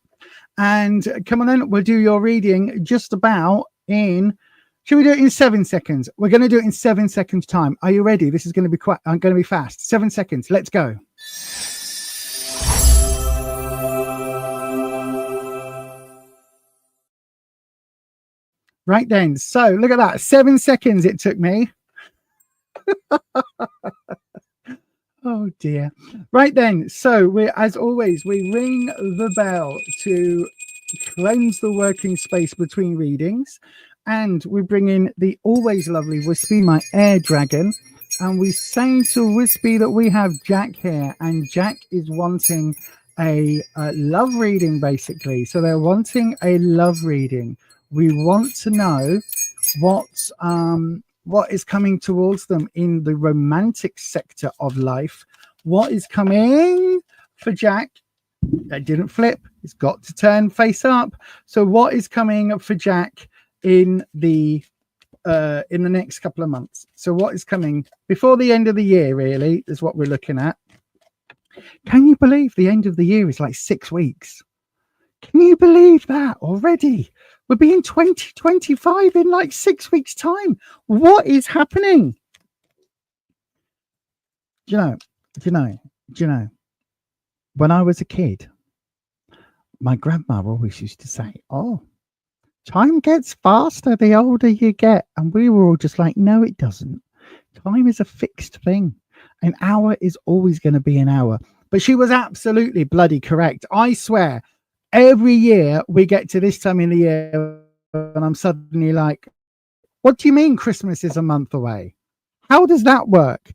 And come on then, we'll do your reading just about in, should we do it in 7 seconds? We're going to do it in 7 seconds time. Are you ready? This is going to be quite, I'm going to be fast. 7 seconds. Let's go. Right then. So look at that. 7 seconds it took me. Oh dear. Right then. So we, as always, we ring the bell to cleanse the working space between readings. And we bring in the always lovely Wispy, my air dragon. And we say to Wispy that we have Jack here. And Jack is wanting a love reading, basically. So they're wanting a love reading. We want to know what is coming towards them in the romantic sector of life. What is coming for Jack? That didn't flip. It's got to turn face up. So what is coming for Jack in the next couple of months? So what is coming before the end of the year, really, is what we're looking at. Can you believe the end of the year is like 6 weeks? Can you believe that already? We'll be in 2025 in like 6 weeks' time. What is happening? Do you know, when I was a kid, my grandmother always used to say, oh, time gets faster the older you get. And we were all just like, no, it doesn't. Time is a fixed thing. An hour is always going to be an hour. But she was absolutely bloody correct. I swear, every year we get to this time in the year and I'm suddenly like, what do you mean Christmas is a month away? How does that work?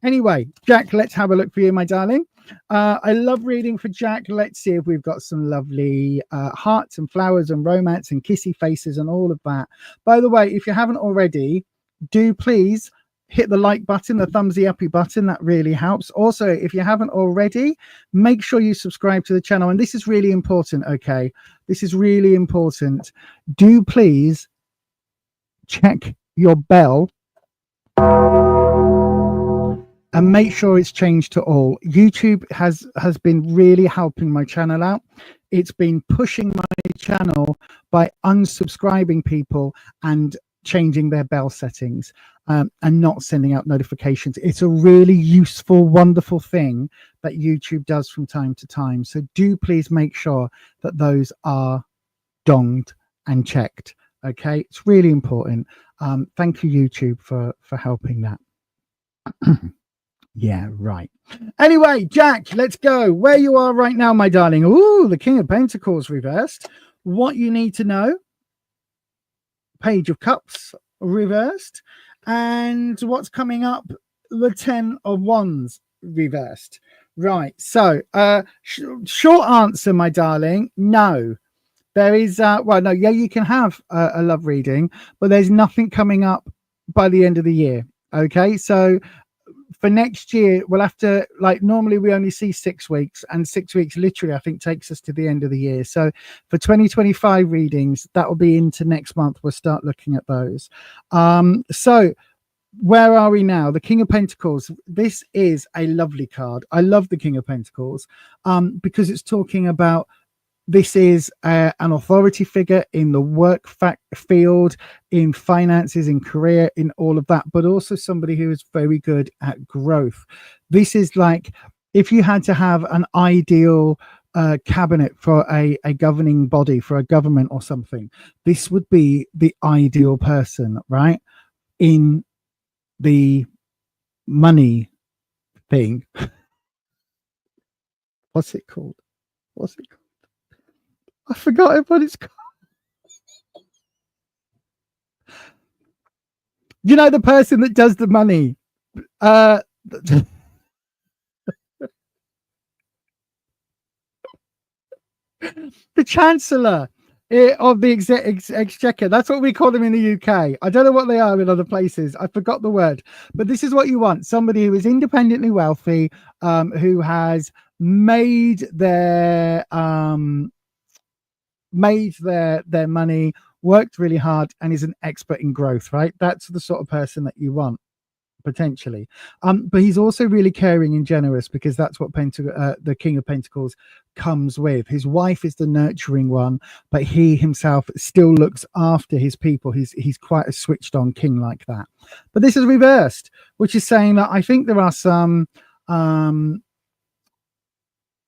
Anyway, Jack, let's have a look for you, my darling. I love reading for Jack. Let's see if we've got some lovely hearts and flowers and romance and kissy faces and all of that. By the way, if you haven't already, do please hit the like button, the thumbsy uppy button. That really helps. Also, if you haven't already, make sure you subscribe to the channel. And this is really important, okay? This is really important. Do please check your bell and make sure it's changed to all. YouTube has been really helping my channel out. It's been pushing my channel by unsubscribing people and changing their bell settings and not sending out notifications. It's a really useful, wonderful thing that YouTube does from time to time. So do please make sure that those are donged and checked. Okay, it's really important. Thank you, YouTube, for helping that. Yeah, right. Anyway, Jack, let's go. Where you are right now, my darling. Ooh, the King of Pentacles reversed. What you need to know. Page of Cups reversed. And what's coming up? The 10 of Wands reversed. Right. So, short answer, my darling. No. There is, well, no, yeah, you can have a love reading, but there's nothing coming up by the end of the year. Okay. So, for next year, we'll have to, like, normally we only see 6 weeks, and 6 weeks literally, I think, takes us to the end of the year. So for 2025 readings, that will be into next month. We'll start looking at those. So where are we now? The King of Pentacles. This is a lovely card. I love the King of Pentacles because it's talking about this is an authority figure in the work field, in finances, in career, in all of that, but also somebody who is very good at growth. This is like if you had to have an ideal cabinet for a governing body, for a government or something, this would be the ideal person, right? In the money thing. What's it called? I forgot what it's called. You know, the person that does the money. The chancellor of the exchequer. That's what we call them in the UK. I don't know what they are in other places. I forgot the word. But this is what you want. Somebody who is independently wealthy, who has made their money, worked really hard, and is an expert in growth, right? That's the sort of person that you want, potentially. But he's also really caring and generous, because that's what the King of Pentacles comes with. His wife is the nurturing one, but he himself still looks after his people. He's quite a switched on king like that. But this is reversed, which is saying that I think there are some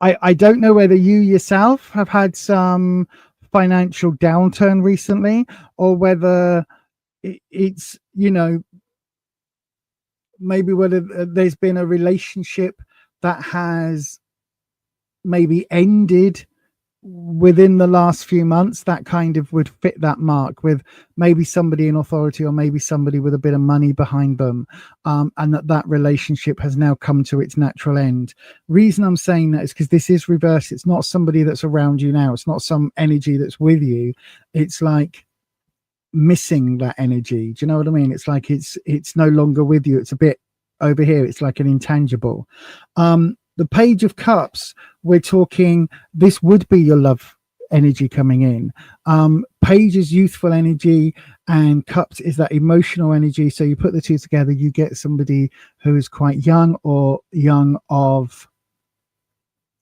I don't know whether you yourself have had some financial downturn recently, or whether it's, you know, maybe whether there's been a relationship that has maybe ended within the last few months that kind of would fit that mark, with maybe somebody in authority, or maybe somebody with a bit of money behind them, and that relationship has now come to its natural end. Reason I'm saying that is because this is reversed. It's not somebody that's around you now. It's not some energy that's with you. It's like missing that energy. Do you know what I mean? It's like it's no longer with you. It's a bit over here. It's like an intangible. The Page of Cups, we're talking, this would be your love energy coming in. Page is youthful energy, and Cups is that emotional energy. So you put the two together, you get somebody who is quite young, or young of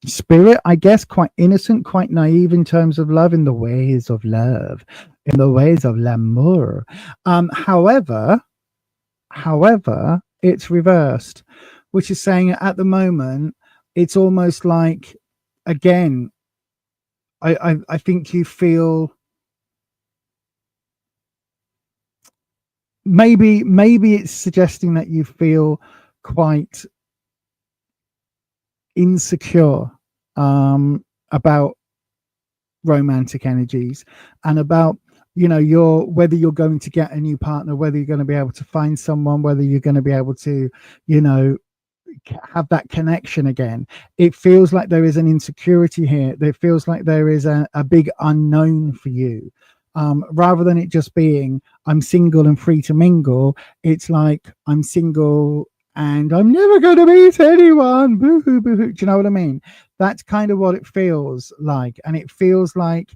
spirit, I guess, quite innocent, quite naive in terms of love, in the ways of love, in the ways of l'amour. However, it's reversed, which is saying at the moment, it's almost like, again, I think you feel maybe it's suggesting that you feel quite insecure about romantic energies, and about, you know, whether you're going to get a new partner, whether you're going to be able to find someone, whether you're going to be able to, you know, have that connection again. It feels like there is an insecurity here. It feels like there is a big unknown for you, rather than it just being I'm single and free to mingle. It's like I'm single and I'm never going to meet anyone. Boo-hoo, boo-hoo. Do you know what I mean? That's kind of what it feels like. And it feels like,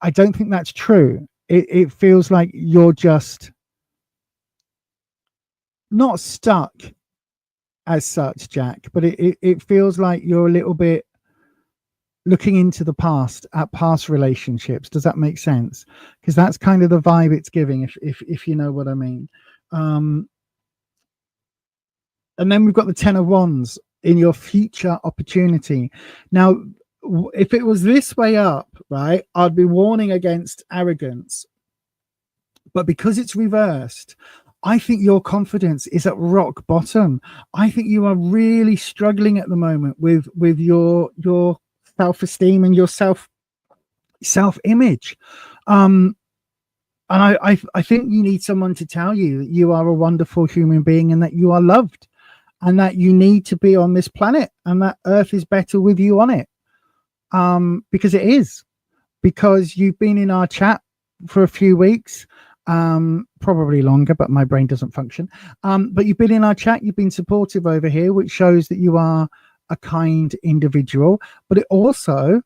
I don't think that's true. It feels like you're just not stuck as such, Jack, but it feels like you're a little bit looking into the past, at past relationships. Does that make sense? Because that's kind of the vibe it's giving, if you know what I mean. And then we've got the Ten of Wands in your future opportunity. Now, if it was this way up, right, I'd be warning against arrogance. But because it's reversed, I think your confidence is at rock bottom. I think you are really struggling at the moment with your self-esteem and your self-image. And I think you need someone to tell you that you are a wonderful human being, and that you are loved, and that you need to be on this planet, and that Earth is better with you on it. Because it is. Because you've been in our chat for a few weeks. Probably longer, but my brain doesn't function. But you've been in our chat, you've been supportive over here, which shows that you are a kind individual. But it also,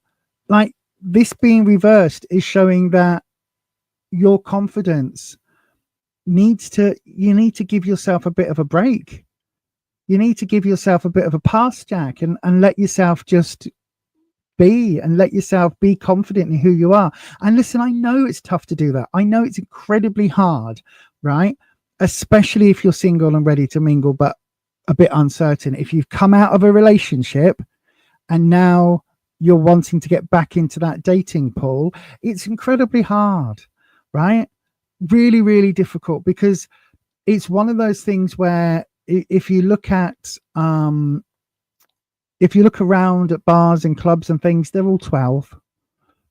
like, this being reversed is showing that your confidence you need to give yourself a bit of a break. You need to give yourself a bit of a pass, Jack, and let yourself just be and let yourself be confident in who you are. And listen, I know it's tough to do that. I know it's incredibly hard, right? Especially if you're single and ready to mingle, but a bit uncertain. If you've come out of a relationship and now you're wanting to get back into that dating pool, it's incredibly hard, right? Really, really difficult, because it's one of those things where if you look around at bars and clubs and things, they're all 12,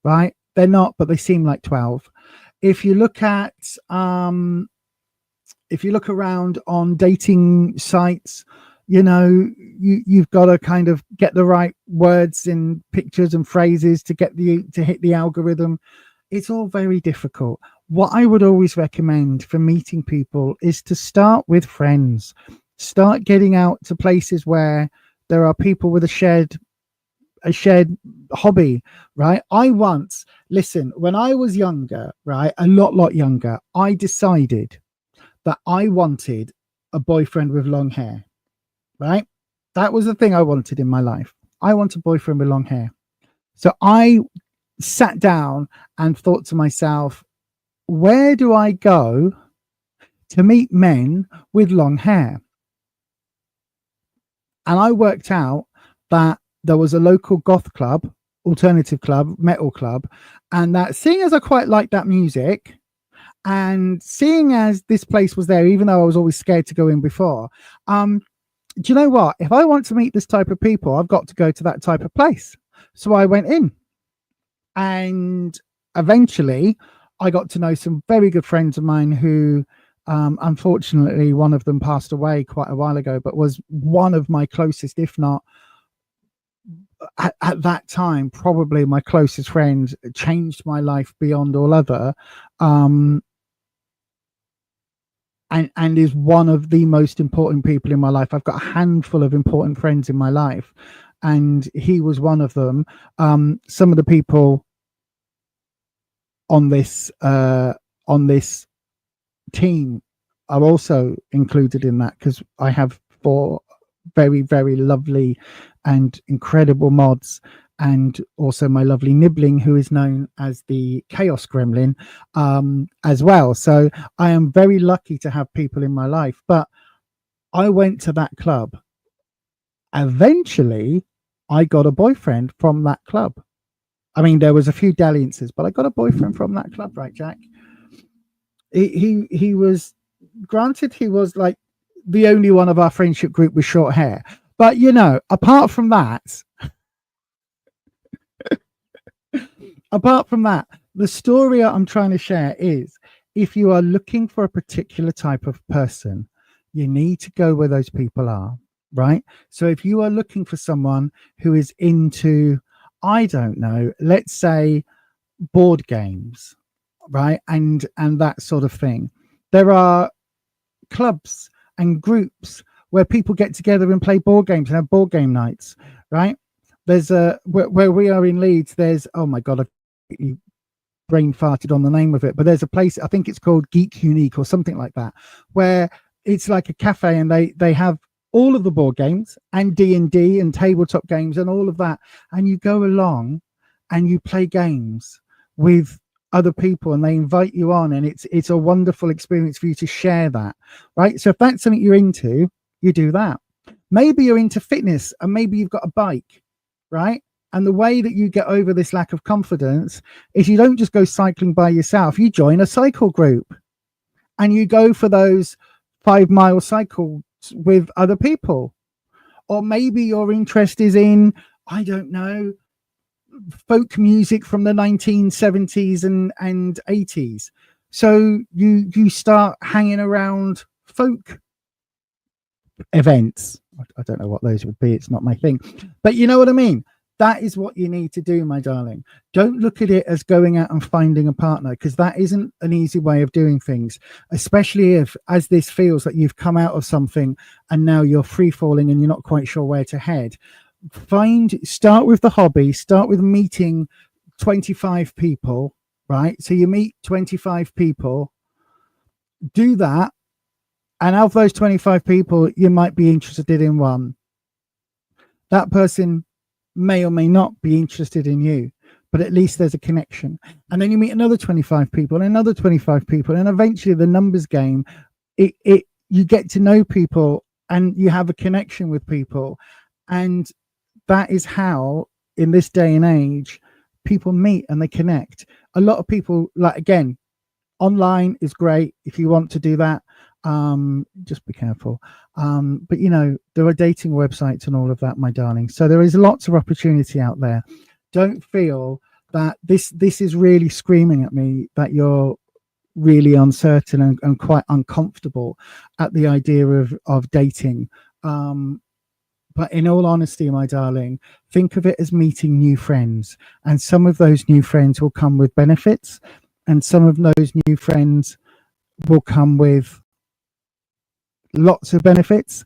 right? They're not, but they seem like 12. If you look around on dating sites, you've got to kind of get the right words and pictures and phrases to hit the algorithm. It's all very difficult. What I would always recommend for meeting people is to start with friends. Start getting out to places where there are people with a shared hobby, right? When I was younger, right, a lot younger, I decided that I wanted a boyfriend with long hair, right? That was the thing I wanted in my life. I want a boyfriend with long hair. So I sat down and thought to myself, where do I go to meet men with long hair? And I worked out that there was a local goth club, alternative club, metal club, and that seeing as I quite liked that music, and seeing as this place was there, even though I was always scared to go in before, do you know what? If I want to meet this type of people, I've got to go to that type of place. So I went in, and eventually I got to know some very good friends of mine who, unfortunately, one of them passed away quite a while ago, but was one of my closest, if not at that time, probably my closest friend, changed my life beyond all other. And is one of the most important people in my life. I've got a handful of important friends in my life, and he was one of them. Some of the people on this team are also included in that, because I have 4 very, very lovely and incredible mods, and also my lovely Nibbling, who is known as the Chaos Gremlin, as well. So I am very lucky to have people in my life. But I went to that club. Eventually, I got a boyfriend from that club. I mean, there was a few dalliances, but I got a boyfriend from that club, right, Jack? He was, granted, he was like the only one of our friendship group with short hair. But, apart from that, the story I'm trying to share is, if you are looking for a particular type of person, you need to go where those people are, right? So if you are looking for someone who is into, I don't know, let's say board games, right? And that sort of thing. There are clubs and groups where people get together and play board games and have board game nights, right? There's where we are in Leeds, there's, oh my God, I've brain farted on the name of it, but there's a place, I think it's called Geek Unique or something like that, where it's like a cafe, and they have all of the board games and D&D and tabletop games and all of that, and you go along and you play games with other people, and they invite you on, and it's a wonderful experience for you to share that, right? So if that's something you're into, you do that. Maybe you're into fitness, and maybe you've got a bike, right? And the way that you get over this lack of confidence is you don't just go cycling by yourself. You join a cycle group, and you go for those 5-mile cycles with other people. Or maybe your interest is in, I don't know, folk music from the 1970s and 80s. So you start hanging around folk events. I don't know what those would be. It's not my thing. But you know what I mean? That is what you need to do, my darling. Don't look at it as going out and finding a partner, because that isn't an easy way of doing things, especially if, as this feels like you've come out of something and now you're free falling and you're not quite sure where to head. Start with the hobby, start with meeting 25 people, right? So you meet 25 people, do that. And of those 25 people, you might be interested in one. That person may or may not be interested in you, but at least there's a connection. And then you meet another 25 people and another 25 people, and eventually the numbers game, you get to know people and you have a connection with people. And that is how, in this day and age, people meet and they connect. A lot of people, like, again, online is great if you want to do that. Just be careful. But you know, there are dating websites and all of that, my darling. So there is lots of opportunity out there. Don't feel that this is really screaming at me that you're really uncertain and quite uncomfortable at the idea of dating. But in all honesty, my darling, think of it as meeting new friends, and some of those new friends will come with benefits, and some of those new friends will come with lots of benefits.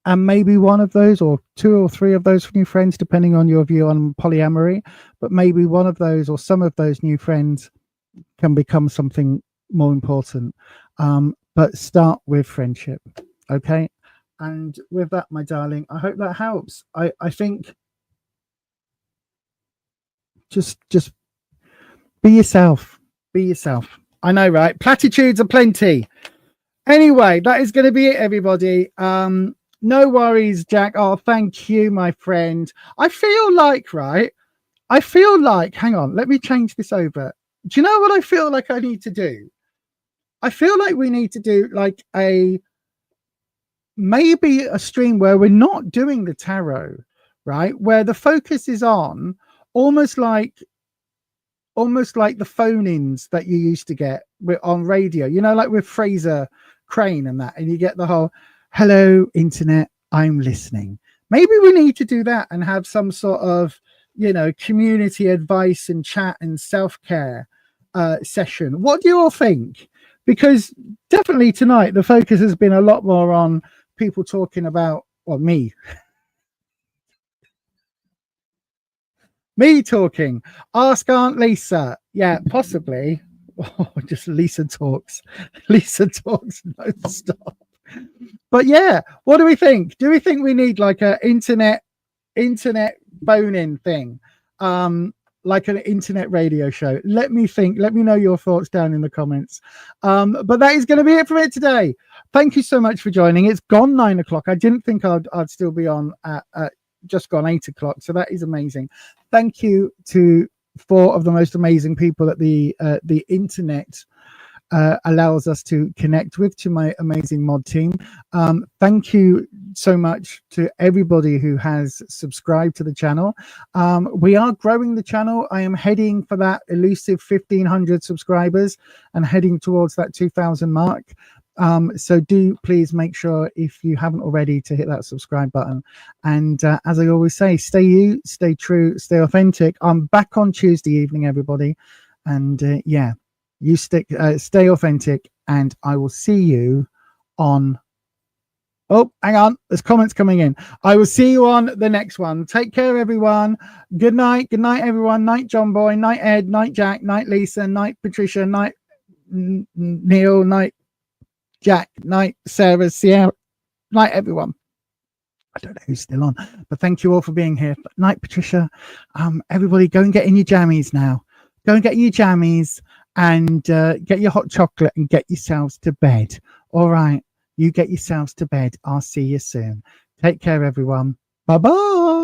And maybe one of those, or two or three of those new friends, depending on your view on polyamory, but maybe one of those or some of those new friends can become something more important. But start with friendship, okay? And with that, my darling, I hope that helps. I think just be yourself. Be yourself. I know, right? Platitudes are plenty. Anyway, that is going to be it, everybody. No worries, Jack. Oh, thank you, my friend. I feel like, hang on, let me change this over. Do you know what I feel like I need to do? I feel like we need to do like maybe a stream where we're not doing the tarot, right? Where the focus is on almost like the phone-ins that you used to get on radio, you know, like with Fraser Crane and that, and you get the whole, hello, internet, I'm listening. Maybe we need to do that and have some sort of, you know, community advice and chat and self-care session. What do you all think? Because definitely tonight, the focus has been a lot more on people talking about, or me talking. Ask Aunt Lisa. Yeah, possibly. Oh, just Lisa talks. Lisa talks non-stop. But yeah, what do we think? Do we think we need like a internet phone-in thing? Like an internet radio show? Let me think. Let me know your thoughts down in the comments. But that is going to be it for it today. Thank you so much for joining. It's gone 9 o'clock. I didn't think I'd still be on at just gone 8 o'clock. So that is amazing. Thank you to 4 of the most amazing people that the internet allows us to connect with, to my amazing mod team. Thank you so much to everybody who has subscribed to the channel. We are growing the channel. I am heading for that elusive 1,500 subscribers and heading towards that 2,000 mark. So do please make sure, if you haven't already, to hit that subscribe button. And as I always say, stay you, stay true, stay authentic. I'm back on Tuesday evening, everybody. And yeah, you stay authentic, and I will see you on, oh, hang on, there's comments coming in. I will see you on the next one. Take care, everyone. Good night, everyone. Night, John Boy. Night, Ed. Night, Jack. Night, Lisa. Night, Patricia. Night, Neil. Night, Jack. Night, Sarah. Sierra. Night, everyone. I don't know who's still on, but thank you all for being here. Night, Patricia. Everybody, go and get in your jammies now. Go and get in your jammies and get your hot chocolate and get yourselves to bed. All right, you get yourselves to bed. I'll see you soon. Take care, everyone. Bye-bye.